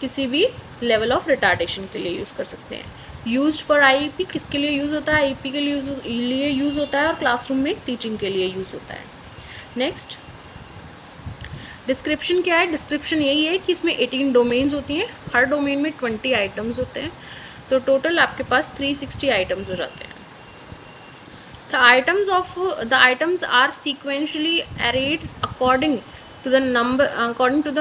किसी भी लेवल ऑफ रिटार्डेशन के लिए यूज़ कर सकते हैं। यूज्ड फॉर आईईपी, किसके लिए यूज़ होता है? आईईपी के लिए यूज़ होता है और क्लासरूम में टीचिंग के लिए यूज़ होता है। नेक्स्ट डिस्क्रिप्शन क्या है? डिस्क्रिप्शन यही है कि इसमें 18 डोमेन्स होती हैं, हर डोमेन में 20 आइटम्स होते हैं, तो टोटल आपके पास 360 आइटम्स हो जाते हैं। The items are sequentially arrayed according to the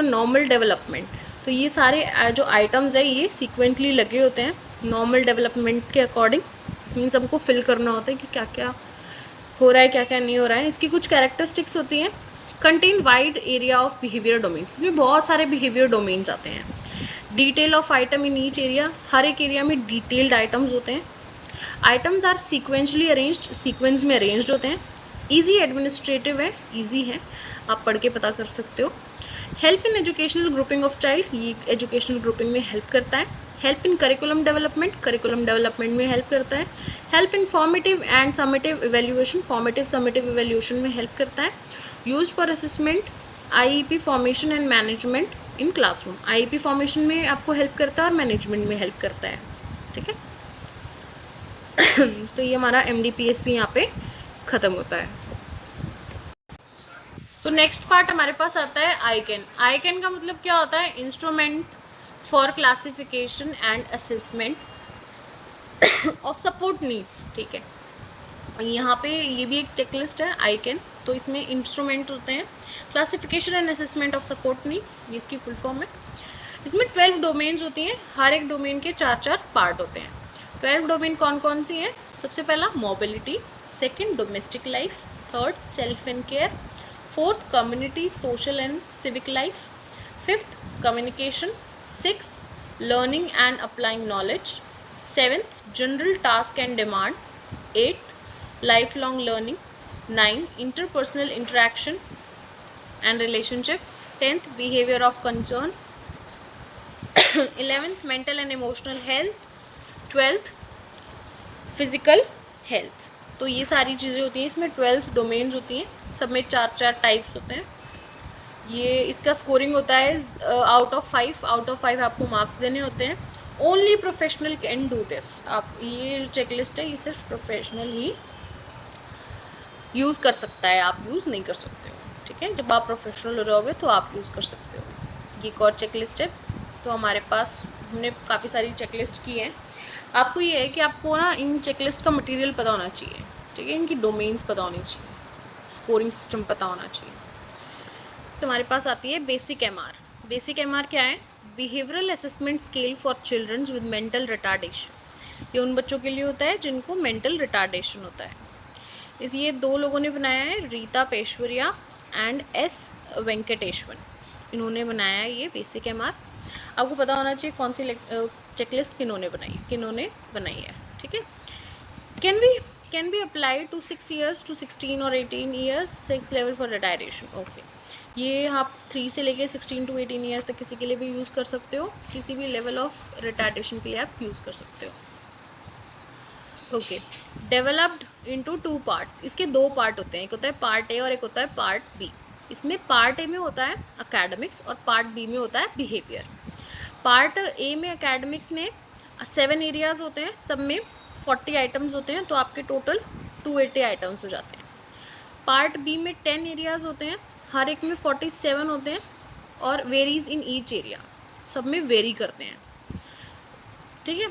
normal development। तो ये सारे जो आइटम्स है ये सीक्वेंटली लगे होते हैं नॉर्मल डेवलपमेंट के अकॉर्डिंग, मीन्स हमको फिल करना होता है कि क्या क्या हो रहा है, क्या क्या नहीं हो रहा है। इसकी कुछ कैरेक्टरिस्टिक्स होती हैं। Contain wide area of behaviour domains, इसमें बहुत सारे बिहेवियर डोमेन्स आते हैं। Detail of item in each area, हर एक एरिया में डिटेल्ड आइटम्स होते हैं। Items are sequentially arranged, sequence में अरेंज्ड होते हैं। ईजी एडमिनिस्ट्रेटिव है, ईजी है, आप पढ़ के पता कर सकते हो। Help in educational grouping of child, ये एजुकेशनल ग्रुपिंग में हेल्प करता है। हेल्प इन करिकुलम डेवलपमेंट में हेल्प करता है। Help in formative and summative evaluation, summative evaluation में हेल्प करता है। Use for assessment, IEP formation and management in classroom, IEP formation में आपको हेल्प करता है और मैनेजमेंट में हेल्प करता है, ठीक है। तो ये हमारा MDPSP यहाँ पे खत्म होता है। तो नेक्स्ट पार्ट हमारे पास आता है आईकैन। आईकैन का मतलब क्या होता है? Instrument for classification and assessment of support needs, ठीक है। यहाँ पे ये भी एक चेकलिस्ट है आईकैन, तो इसमें इंस्ट्रूमेंट होते हैं, classification and assessment of support need, ये इसकी फुल फॉर्म है। इसमें 12 डोमेन्स होती हैं, हर एक डोमेन के 4-4 पार्ट होते हैं। 12 डोमेन कौन कौन सी हैं? सबसे पहला mobility, second domestic life, third self and care, fourth community social and civic life, fifth communication, sixth learning and applying knowledge, seventh general task and demand, eighth life long learning, 9 interpersonal interaction and relationship, 10th behavior of concern, 11th mental and emotional health, 12th physical health। तो ये सारी चीज़ें होती हैं, इसमें 12 domains होती हैं, सब में 4-4 टाइप्स होते हैं। ये इसका स्कोरिंग होता है आउट ऑफ 5 आपको मार्क्स देने होते हैं। Only professional can do this. आप ये चेकलिस्ट है, ये सिर्फ प्रोफेशनल ही यूज़ कर सकता है, आप यूज़ नहीं कर सकते हो, ठीक है। जब आप प्रोफेशनल हो जाओगे तो आप यूज़ कर सकते हो। ये एक और चेकलिस्ट है। तो हमारे पास हमने काफ़ी सारी चेकलिस्ट की है। आपको ये है कि आपको ना इन चेकलिस्ट का मटेरियल पता होना चाहिए, ठीक है, इनकी डोमेन्स पता होनी चाहिए, स्कोरिंग सिस्टम पता होना चाहिए। तो हमारे पास आती है बेसिक एमआर। बेसिक एमआर क्या है? Behavioural assessment scale for children with mental retardation. ये उन बच्चों के लिए होता है जिनको मेंटल रिटार्डेशन होता है। ये 2 लोगों ने बनाया है, रीता पेशवरिया एंड S वेंकटेश्वन, इन्होंने बनाया है ये बेसिक एमआर। आपको पता होना चाहिए कौन सी चेकलिस्ट किन्होंने बनाई है, ठीक है। Can be apply to 6 years to 16 or 18 years 6 level for retardation. Okay, ये आप 3 से लेके 16 to 18 years तक किसी के लिए भी यूज़ कर सकते हो, किसी भी लेवल ऑफ रिटायरेशन के लिए आप यूज़ कर सकते हो। Okay, developed into 2 parts. इसके 2 पार्ट होते हैं, एक होता है पार्ट ए और एक होता है पार्ट बी। इसमें पार्ट ए में होता है एकेडमिक्स और पार्ट बी में होता है बिहेवियर। पार्ट ए में एकेडमिक्स में 7 एरियाज होते हैं, सब में 40 आइटम्स होते हैं, तो आपके टोटल 280 आइटम्स हो जाते हैं। पार्ट बी में 10 एरियाज होते हैं, हर एक में 47 होते हैं और वेरीज इन ईच एरिया, सब में वेरी करते हैं, ठीक है।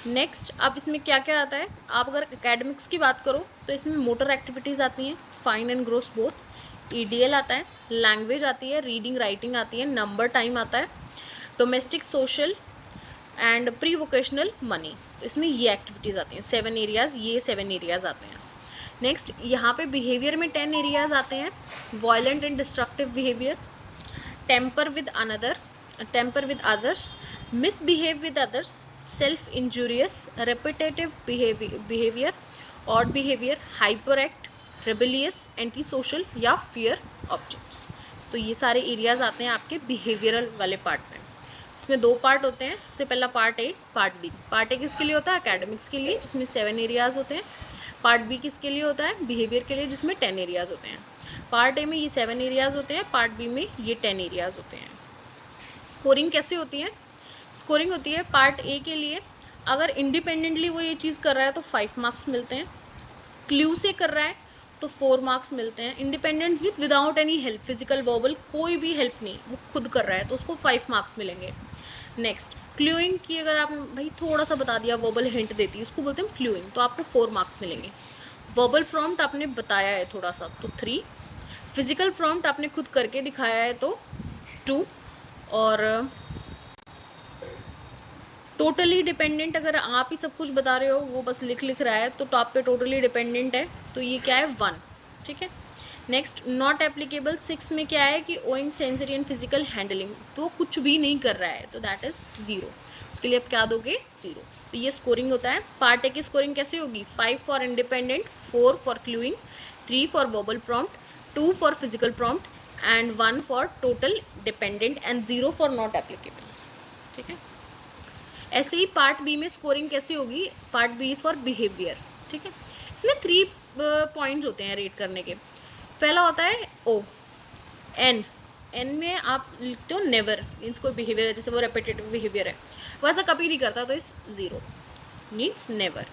नेक्स्ट, अब इसमें क्या क्या आता है? आप अगर एकेडमिक्स की बात करो तो इसमें मोटर एक्टिविटीज़ आती हैं, fine and gross both. EDL आता है, लैंग्वेज आती है, रीडिंग राइटिंग आती है, नंबर टाइम आता है, domestic social and pre vocational money. तो इसमें ये एक्टिविटीज़ आती हैं, 7 एरियाज़, ये 7 एरियाज़ आते हैं। नेक्स्ट यहाँ पे बिहेवियर में 10 एरियाज़ आते हैं, violent and destructive behaviour, temper with others, misbehave with others, self injurious, repetitive behaviour, odd behaviour, hyper act, rebellious, anti social या फियर ऑब्जेक्ट्स। तो ये सारे एरियाज आते हैं आपके बिहेवियरल वाले पार्ट में। इसमें 2 पार्ट होते हैं, सबसे पहला part A, part B. Part A किसके लिए होता है? एकेडमिक्स के लिए, जिसमें 7 एरियाज होते हैं। पार्ट बी किसके लिए होता है? बिहेवियर के लिए, जिसमें 10 एरियाज होते हैं। पार्ट ए में ये 7 एरियाज होते हैं, पार्ट बी में ये 10 एरियाज होते हैं। स्कोरिंग कैसे होती है? स्कोरिंग होती है पार्ट ए के लिए, अगर इंडिपेंडेंटली वो ये चीज़ कर रहा है तो 5 मार्क्स मिलते हैं, क्ल्यू से कर रहा है तो 4 मार्क्स मिलते हैं, independent without any help, physical verbal कोई भी हेल्प नहीं, वो खुद कर रहा है तो उसको 5 मार्क्स मिलेंगे। नेक्स्ट क्ल्यूइंग की, अगर आप भाई थोड़ा सा बता दिया, वर्बल हिंट देती है, उसको बोलते हैं क्ल्यूइंग, तो आपको 4 मार्क्स मिलेंगे। वर्बल प्रॉम्प्ट आपने बताया है थोड़ा सा तो 3, फिजिकल प्रॉम्प्ट आपने खुद करके दिखाया है तो 2, और टोटली डिपेंडेंट अगर आप ही सब कुछ बता रहे हो, वो बस लिख रहा है तो आप पे टोटली डिपेंडेंट है तो ये क्या है? 1। ठीक है। नेक्स्ट नॉट एप्लीकेबल 6 में क्या है कि owing sensory and physical handling, तो कुछ भी नहीं कर रहा है तो दैट इज 0, उसके लिए आप क्या दोगे? 0। तो ये स्कोरिंग होता है। पार्ट ए की स्कोरिंग कैसे होगी? 5 for independent, 4 for clueing, 3 for verbal prompt, 2 for physical prompt and 1 for total dependent and 0 for not applicable. ठीक है। ऐसे ही पार्ट बी में स्कोरिंग कैसे होगी? Part B is for behaviour. ठीक है। इसमें 3 पॉइंट्स होते हैं रेट करने के। पहला होता है ओ, एन। एन में आप लिखते हो नेवर, मीन्स कोई बिहेवियर है, जैसे वो रेपिटेटिव बिहेवियर है, वो ऐसा कभी नहीं करता तो इस 0 मीन्स नेवर।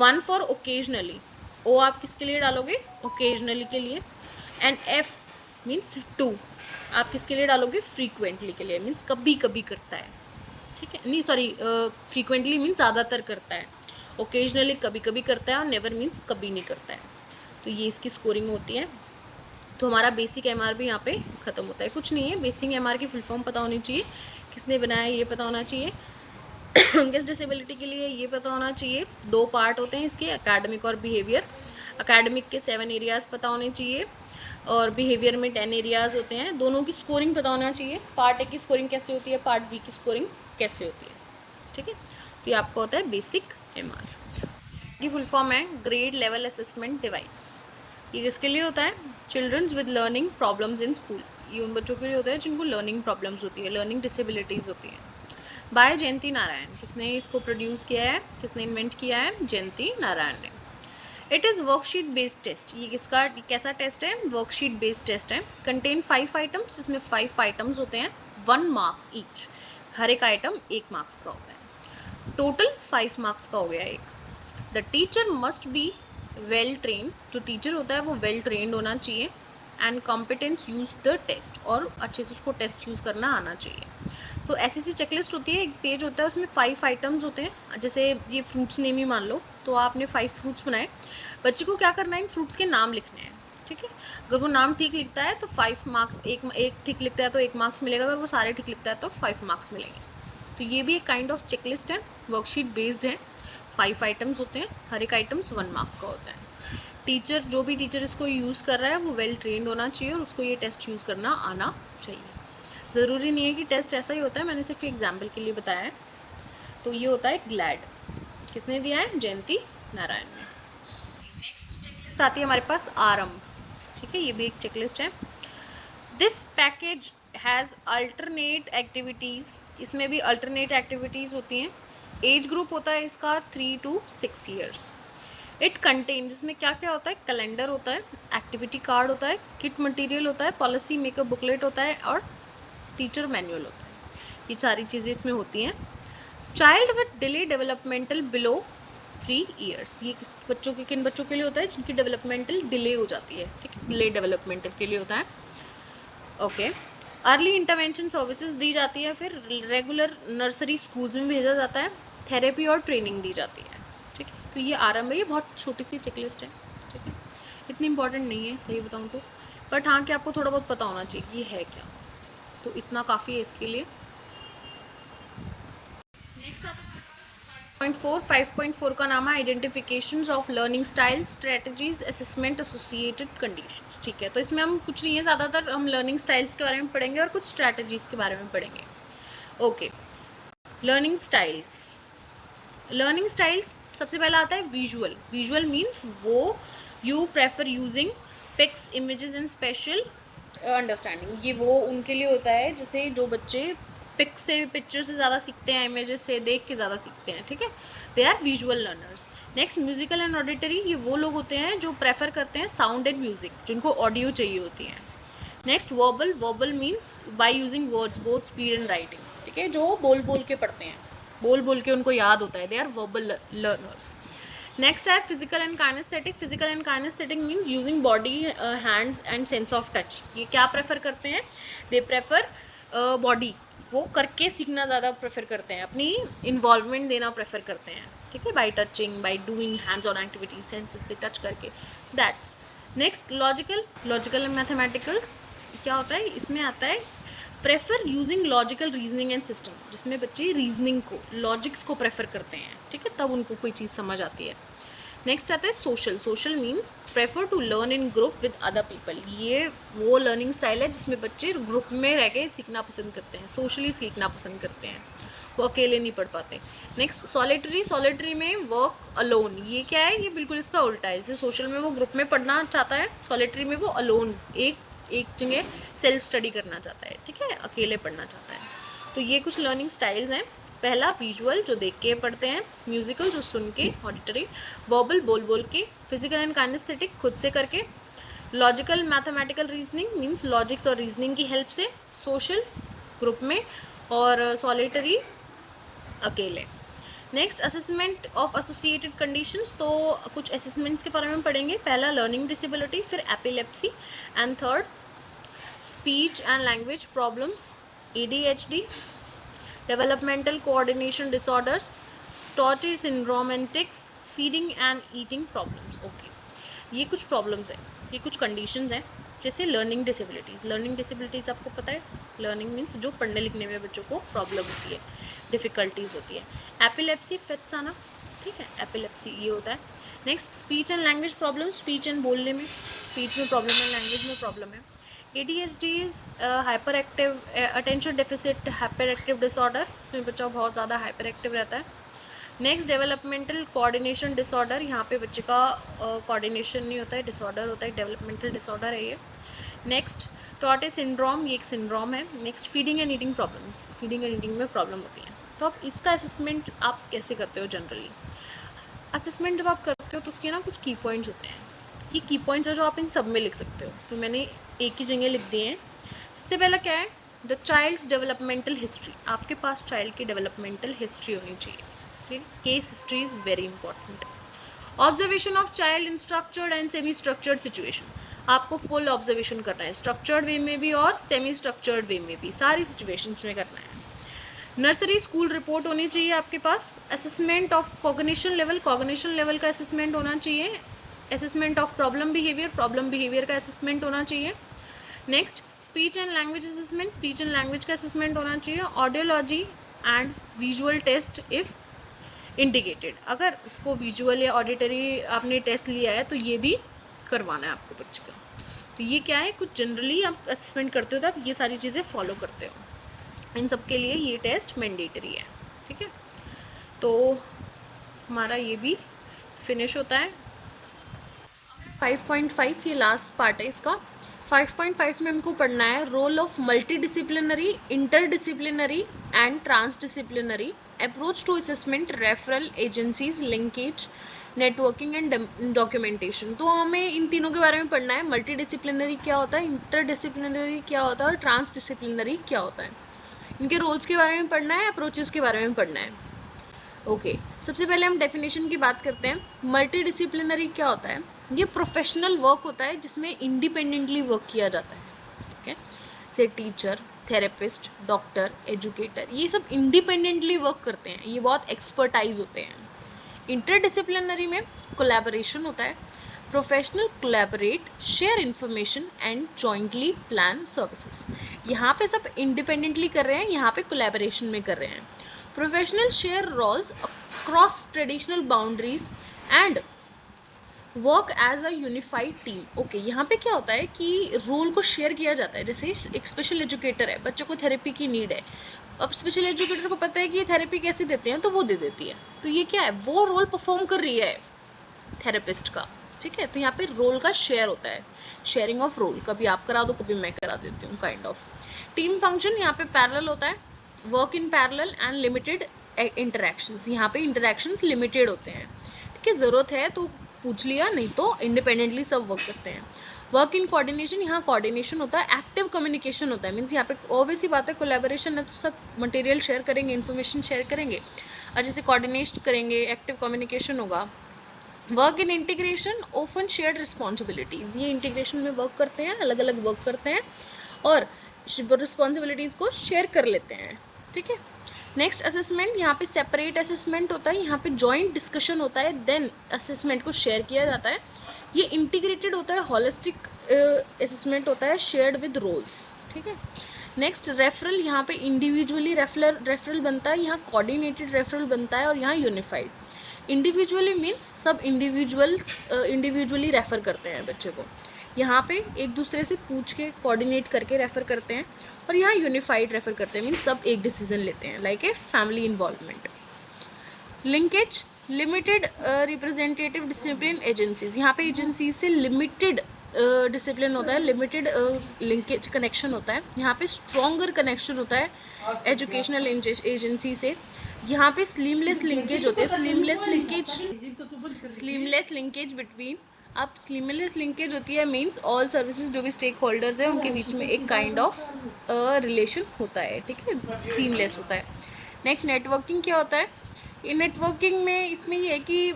1 फॉर ओकेजनली, ओ आप किसके लिए डालोगे? ओकेजनली के लिए। एंड एफ मीन्स 2 आप किसके लिए डालोगे? फ्रीक्वेंटली के लिए, मीन्स कभी कभी करता है। ठीक है, नहीं सॉरी, फ्रीक्वेंटली मीन्स ज़्यादातर करता है, ओकेजनली कभी कभी करता है, और नेवर मीन्स कभी नहीं करता है। तो ये इसकी स्कोरिंग होती है। तो हमारा बेसिक एमआर भी यहाँ पे ख़त्म होता है। कुछ नहीं है, बेसिक एमआर की फुल फॉर्म पता होनी चाहिए, किसने बनाया ये पता होना चाहिए, किस डिसेबिलिटी के लिए ये पता होना चाहिए। 2 पार्ट होते हैं इसके, एकेडमिक और बिहेवियर। एकेडमिक के 7 एरियाज़ पता होने चाहिए और बिहेवियर में 10 एरियाज़ होते हैं। दोनों की स्कोरिंग पता होना चाहिए, पार्ट ए की स्कोरिंग कैसे होती है, पार्ट बी की स्कोरिंग कैसे होती है। ठीक है। तो ये आपका होता है बेसिक एमआर। ये फुल फॉर्म है ग्रेड लेवल असेसमेंट डिवाइस। ये किसके लिए होता है? Childrens with learning problems in school. ये उन बच्चों के लिए होता है जिनको लर्निंग प्रॉब्लम्स होती है, लर्निंग डिसेबिलिटीज़ होती हैं। बाय जयंती नारायण। किसने इसको प्रोड्यूस किया है, किसने इन्वेंट किया है? जयंती नारायण ने। It is worksheet based test. ये किसका कैसा टेस्ट है? वर्कशीट बेस्ड टेस्ट है। कंटेन 5 आइटम्स, इसमें 5 आइटम्स होते हैं, 1 मार्क्स ईच, हर एक आइटम 1 मार्क्स का होता है, टोटल 5 मार्क्स का हो गया एक। The teacher must be well train, जो टीचर होता है वो वेल ट्रेंड होना चाहिए, and competence use the test, और अच्छे से उसको टेस्ट यूज़ करना आना चाहिए। तो ऐसी सी चेकलिस्ट होती है, एक पेज होता है उसमें 5 आइटम्स होते हैं। जैसे ये फ्रूट्स नेम ही मान लो, तो आपने 5 फ्रूट्स बनाए, बच्चे को क्या करना है? इन फ्रूट्स के नाम लिखने हैं। ठीक है। अगर वो नाम ठीक लिखता है तो 5 मार्क्स, एक ठीक लिखता है तो 1 मार्क्स मिलेगा, अगर वो सारे ठीक लिखता है तो 5 मार्क्स मिलेंगे। तो ये भी एक काइंड ऑफ चेकलिस्ट है, वर्कशीट बेस्ड है, 5 आइटम्स होते हैं, हर एक आइटम्स 1 मार्क का होता है। टीचर, जो भी टीचर इसको यूज़ कर रहा है वो वेल ट्रेंड होना चाहिए और उसको ये टेस्ट यूज़ करना आना चाहिए। ज़रूरी नहीं है कि टेस्ट ऐसा ही होता है, मैंने सिर्फ एग्जाम्पल के लिए बताया है। तो ये होता है ग्लैड, किसने दिया है? जयंती नारायण ने। नेक्स्ट चेकलिस्ट आती है हमारे पास आरंभ। ठीक है, ये भी एक चेकलिस्ट है। This package has alternate activities, इसमें भी अल्टरनेट एक्टिविटीज़ होती हैं। एज ग्रुप होता है इसका 3 to 6 ईयर्स। इट कंटेन, जिसमें क्या क्या होता है? कैलेंडर होता है, एक्टिविटी कार्ड होता है, किट मटेरियल होता है, पॉलिसी मेकर बुकलेट होता है, और टीचर मैनुअल होता है। ये सारी चीज़ें इसमें होती हैं। Child with delay developmental below 3 years, ये किस बच्चों के, किन बच्चों के लिए होता है? जिनकी डेवलपमेंटल डिले हो जाती है। ठीक है, डिले डेवलपमेंटल के लिए होता है। ओके। अर्ली इंटरवेंशन सर्विसेज दी जाती है, फिर रेगुलर नर्सरी स्कूल में भेजा जाता है, थेरेपी और ट्रेनिंग दी जाती है। ठीक है, तो ये आरंभ है, ये बहुत छोटी सी चेकलिस्ट है। ठीक है, इतनी इंपॉर्टेंट नहीं है सही बताऊँ तो, बट हाँ कि आपको थोड़ा बहुत पता होना चाहिए ये है क्या, तो इतना काफ़ी है इसके लिए। नेक्स्ट आता है 5.4 का नाम है identifications of learning style, strategies, assessment, associated conditions. ठीक है, तो इसमें हम कुछ नहीं है, ज़्यादातर हम लर्निंग स्टाइल्स के बारे में पढ़ेंगे और कुछ स्ट्रेटजीज के बारे में पढ़ेंगे। Okay, learning styles. Learning styles सबसे पहला आता है विजुअल। विजुअल मीन्स वो you prefer using pics, images and spatial understanding. ये वो उनके लिए होता है जैसे जो बच्चे पिक से, पिक्चर से ज़्यादा सीखते हैं, इमेजेस से देख के ज़्यादा सीखते हैं। ठीक है, they are visual learners. Next musical and auditory, ये वो लोग होते हैं जो प्रेफर करते हैं साउंड एंड म्यूजिक, जिनको ऑडियो चाहिए होती है। Next verbal. Verbal means by using words both speech and writing. ठीक है, जो बोल बोल के पढ़ते हैं, बोल बोल के उनको याद होता है, they are verbal learners. Next है physical and kinesthetic. Physical and kinesthetic means using body, hands and sense of touch. ये क्या प्रेफर करते हैं? दे प्रेफर बॉडी, वो करके सीखना ज़्यादा प्रेफर करते हैं, अपनी इन्वॉल्वमेंट देना प्रेफर करते हैं। ठीक है, by touching, by doing hands on activity, senses से टच करके, that's. Next logical. Logical and mathematicals क्या होता है? इसमें आता है prefer using logical reasoning and system, जिसमें बच्चे रीजनिंग को, लॉजिक्स को प्रेफर करते हैं। ठीक है, तब उनको कोई चीज़ समझ आती है। नेक्स्ट आता है social. Social means prefer to learn in group with other people. ये वो लर्निंग स्टाइल है जिसमें बच्चे ग्रुप में रह के सीखना पसंद करते हैं, सोशली सीखना पसंद करते हैं, वो अकेले नहीं पढ़ पाते। Next solitary. सॉलिटरी में वर्क अलोन। ये क्या है? ये बिल्कुल इसका उल्टा है। जैसे सोशल में वो ग्रुप में पढ़ना चाहता है, सॉलिटरी में वो अलोन, एक जगह सेल्फ स्टडी करना चाहता है। ठीक है, अकेले पढ़ना चाहता है। तो ये कुछ लर्निंग स्टाइल्स हैं। पहला विजुअल, जो देख के पढ़ते हैं। म्यूजिकल, जो सुन के, ऑडिटरी। वर्बल, बोल बोल के। फिजिकल एंड काइनेस्थेटिक, खुद से करके। Logical mathematical reasoning means logics और रीजनिंग की हेल्प से। सोशल, ग्रुप में। और सॉलिटरी, अकेले। Next assessment of associated conditions. तो कुछ असेसमेंट्स के बारे में पढ़ेंगे। पहला लर्निंग डिसेबिलिटी, फिर epilepsy, and third speech and language problems, ADHD, developmental coordination disorders, Tourette syndrome and tics, feeding and eating problems. Okay, ये कुछ प्रॉब्लम्स हैं, ये कुछ कंडीशंस हैं। जैसे लर्निंग डिसेबिलिटीज़। लर्निंग डिसेबिलिटीज़ आपको पता है, लर्निंग मीन्स जो पढ़ने लिखने में बच्चों को प्रॉब्लम होती है, डिफ़िकल्टीज होती है। एपिलेप्सी, फिट्स आना। ठीक है, एपिलेप्सी ये होता है। Next speech and language problem. Speech and बोलने में, स्पीच में प्रॉब्लम है, लैंग्वेज में प्रॉब्लम है। ADHD is hyper active attention deficit hyper active disorder. इसमें बच्चा बहुत ज़्यादा हाइपर एक्टिव रहता है। Next developmental coordination disorder. यहाँ पे बच्चे का कोऑर्डिनेशन नहीं होता है, डिसऑर्डर होता है, डेवलपमेंटल डिसऑर्डर है ये। नेक्स्ट टॉर्टे सिंड्रोम, ये एक सिंड्रोम है। Next feeding and eating problems. Feeding and eating में प्रॉब्लम होती है। तो आप इसका असेसमेंट आप कैसे करते हो? जनरली असेसमेंट जब आप करते हो तो उसके ना कुछ की पॉइंट्स होते हैं। ये की पॉइंट्स है जो आप इन सब में लिख सकते हो, तो मैंने एक ही जगह लिख दिए हैं। सबसे पहला क्या है? The child's developmental history. आपके पास चाइल्ड की डेवलपमेंटल हिस्ट्री होनी चाहिए। ठीक, case history is very important. Observation of child in structured and semi structured situation. आपको फुल ऑब्जर्वेशन करना है, स्ट्रक्चर्ड वे में भी और सेमी स्ट्रक्चर्ड वे में भी, सारी सिचुएशंस में करना है। नर्सरी स्कूल रिपोर्ट होनी चाहिए आपके पास। Assessment of cognition level, cognition level का असेसमेंट होना चाहिए। असेसमेंट ऑफ प्रॉब्लम बिहेवियर का असेसमेंट होना चाहिए। Next speech and language assessment, speech and language का असेसमेंट होना चाहिए। Audiology and visual test if indicated, अगर उसको विजुअल या ऑडिटरी आपने टेस्ट लिया है तो ये भी करवाना है आपको बच्चे का। तो ये क्या है, कुछ जनरली आप असेसमेंट करते हो तो आप ये सारी चीज़ें फॉलो करते हो। इन सब के लिए ये टेस्ट मैंडेटरी है। ठीक है, तो हमारा ये भी फिनिश होता है। 5.5 ये लास्ट पार्ट है इसका। 5.5 में हमको पढ़ना है role of multidisciplinary, interdisciplinary and transdisciplinary approach to assessment, referral agencies, linkage, networking and documentation. तो हमें इन तीनों के बारे में पढ़ना है। मल्टीडिसिप्लिनरी क्या होता है, इंटरडिसिप्लिनरी क्या होता है और ट्रांसडिसिप्लिनरी क्या होता है। इनके रोल्स के बारे में पढ़ना है, अप्रोचेस के बारे में पढ़ना है। ओके, सबसे पहले हम डेफिनेशन की बात करते हैं। मल्टीडिसिप्लिनरी क्या होता है? ये प्रोफेशनल वर्क होता है जिसमें इंडिपेंडेंटली वर्क किया जाता है। ठीक है, से टीचर, थेरेपिस्ट, डॉक्टर, एजुकेटर, ये सब इंडिपेंडेंटली वर्क करते हैं, ये बहुत एक्सपर्टाइज होते हैं। इंटरडिसिप्लिनरी में कोलैबोरेशन होता है, professional collaborate, share information and jointly plan services. यहाँ पे सब इंडिपेंडेंटली कर रहे हैं, यहाँ पे कोलैबोरेशन में कर रहे हैं। Professional share roles across traditional boundaries and work as a unified team. Okay, यहाँ पे क्या होता है कि रोल को शेयर किया जाता है। जैसे एक स्पेशल एजुकेटर है, बच्चों को थेरेपी की नीड है, अब स्पेशल एजुकेटर को पता है कि ये थेरेपी कैसे देते हैं, तो वो दे देती है। तो ये क्या है, वो रोल परफॉर्म कर रही है थेरेपिस्ट का, ठीक है। तो यहाँ पे रोल का शेयर होता है, शेयरिंग ऑफ रोल, कभी आप करा दो कभी मैं करा देती हूँ, काइंड ऑफ। टीम फंक्शन यहाँ पे पैरेलल होता है, work in parallel and limited interactions. यहाँ पे इंटरेक्शंस लिमिटेड होते हैं, ठीक है। ज़रूरत है तो पूछ लिया, नहीं तो इंडिपेंडेंटली सब वर्क करते हैं। वर्क इन कोऑर्डिनेशन, यहाँ कोऑर्डिनेशन होता है, एक्टिव कम्युनिकेशन होता है। मीन्स यहाँ पे ऑब्वियस ही बात है, कोलैबोरेशन है तो सब मटेरियल शेयर करेंगे, इन्फॉर्मेशन शेयर करेंगे, और जैसे कोऑर्डिनेट करेंगे एक्टिव कम्युनिकेशन होगा। Work in integration, open shared responsibilities, ये इंटीग्रेशन में वर्क करते हैं, अलग अलग वर्क करते हैं और रिस्पॉन्सिबिलिटीज़ को शेयर कर लेते हैं, ठीक है। नेक्स्ट असेसमेंट, यहाँ पे सेपरेट असेसमेंट होता है, यहाँ पे जॉइंट डिस्कशन होता है, देन असेसमेंट को शेयर किया जाता है। ये इंटीग्रेटेड होता है, होलिस्टिक असेसमेंट होता है, शेयर्ड विद रोल्स, ठीक है। नेक्स्ट रेफरल, यहाँ पे इंडिविजुअली रेफरल बनता है, यहाँ कोऑर्डिनेटेड रेफरल बनता है और यहाँ यूनिफाइड। इंडिविजुअली मीन्स सब इंडिविजुअली रेफर करते हैं बच्चे को, यहाँ पे एक दूसरे से पूछ के कोऑर्डिनेट करके रेफर करते हैं, और यहाँ यूनिफाइड रेफर करते हैं, मीन्स सब एक डिसीजन लेते हैं, like a family involvement. Linkage, limited representative discipline agencies, यहाँ पे एजेंसी से लिमिटेड डिसिप्लिन होता है, लिमिटेड लिंकेज कनेक्शन होता है। यहाँ पे स्ट्रॉन्गर कनेक्शन होता है एजुकेशनल एजेंसी से। यहाँ पे स्लीमलेस लिंकेज होते हैं, स्लीमलेस लिंकेज बिटवीन, अब स्लीमलेस लिंकेज होती है मींस ऑल सर्विसेज, जो भी स्टेक होल्डर्स हैं उनके बीच में एक काइंड ऑफ रिलेशन होता है, ठीक है, सीमलेस होता है। नेक्स्ट नेटवर्किंग क्या होता है, ये नेटवर्किंग में इसमें ये है कि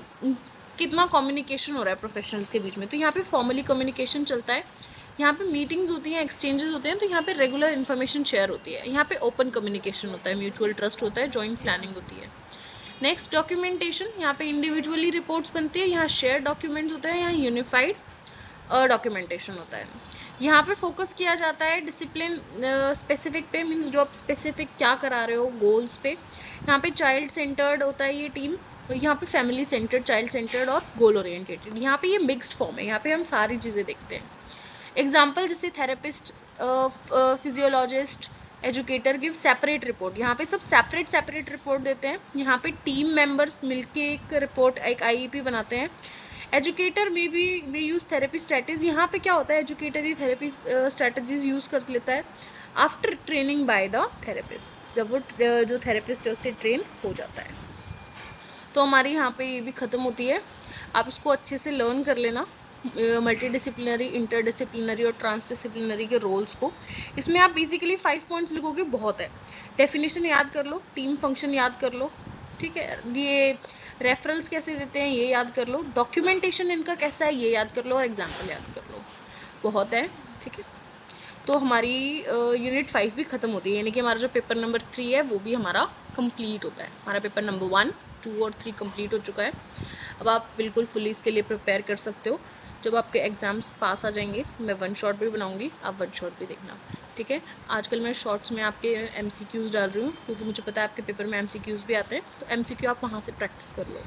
कितना कम्युनिकेशन हो रहा है प्रोफेशनल्स के बीच में। तो यहाँ पे फॉर्मली कम्युनिकेशन चलता है, यहाँ पे मीटिंग्स होती हैं, एक्सचेंजेस होते हैं, तो यहाँ पे रेगुलर इन्फॉर्मेशन शेयर होती है। यहाँ पे ओपन कम्युनिकेशन होता है, म्यूचुअल ट्रस्ट होता है, जॉइंट प्लानिंग होती है। नेक्स्ट डॉक्यूमेंटेशन, यहाँ पे इंडिविजुअली रिपोर्ट्स बनती है, यहाँ शेयर डॉक्यूमेंट्स होते हैं, यहाँ यूनिफाइड डॉक्यूमेंटेशन होता है। यहाँ पे फोकस किया जाता है डिसिप्लिन स्पेसिफिक पे, मीन्स जो आप स्पेसिफिक क्या करा रहे हो गोल्स पे। यहाँ पे चाइल्ड सेंटर्ड होता है ये टीम, यहाँ पे फैमिली सेंटर्ड, चाइल्ड सेंटर्ड और गोल ओरिएंटेड। यहाँ पे ये मिक्स्ड फॉर्म है, यहाँ पे हम सारी चीज़ें देखते हैं। एग्जाम्पल जैसे therapist, physiologist, educator give separate report, यहाँ पे सब सेपरेट रिपोर्ट देते हैं। यहाँ पे टीम मेंबर्स मिलके एक रिपोर्ट, एक आईईपी बनाते हैं। एजुकेटर में भी यूज़ थेरेपी स्ट्रेटजीज, यहाँ पे क्या होता है, एजुकेटर ही थेरेपी स्ट्रेटजीज यूज़ कर लेता है after training by the therapist, जब वो जो थेरेपिस्ट है उससे ट्रेन हो जाता है। तो हमारी यहाँ पे ये भी ख़त्म होती है, आप इसको अच्छे से लर्न कर लेना, मल्टी डिसिप्लिनरी, इंटरडिसिप्लिनरी और ट्रांसडिसिप्लिनरी के रोल्स को। इसमें आप बेसिकली 5 पॉइंट्स लिखोगे, बहुत है। डेफिनेशन याद कर लो, टीम फंक्शन याद कर लो, ठीक है, ये रेफरल्स कैसे देते हैं ये याद कर लो, डॉक्यूमेंटेशन इनका कैसा है ये याद कर लो, और एग्जाम्पल याद कर लो, बहुत है, ठीक है। तो हमारी यूनिट 5 भी ख़त्म होती है, यानी कि हमारा जो पेपर नंबर 3 है वो भी हमारा कंप्लीट होता है। हमारा पेपर नंबर 1, 2 और 3 कंप्लीट हो चुका है। अब आप बिल्कुल फुली इसके लिए प्रिपेयर कर सकते हो। जब आपके एग्ज़ाम्स पास आ जाएंगे मैं 1 शॉट भी बनाऊंगी, आप 1 शॉट भी देखना, ठीक है। आजकल मैं शॉर्ट्स में आपके MCQs डाल रही हूँ, क्योंकि मुझे पता है आपके पेपर में MCQs भी आते हैं, तो MCQ आप वहाँ से प्रैक्टिस कर लो।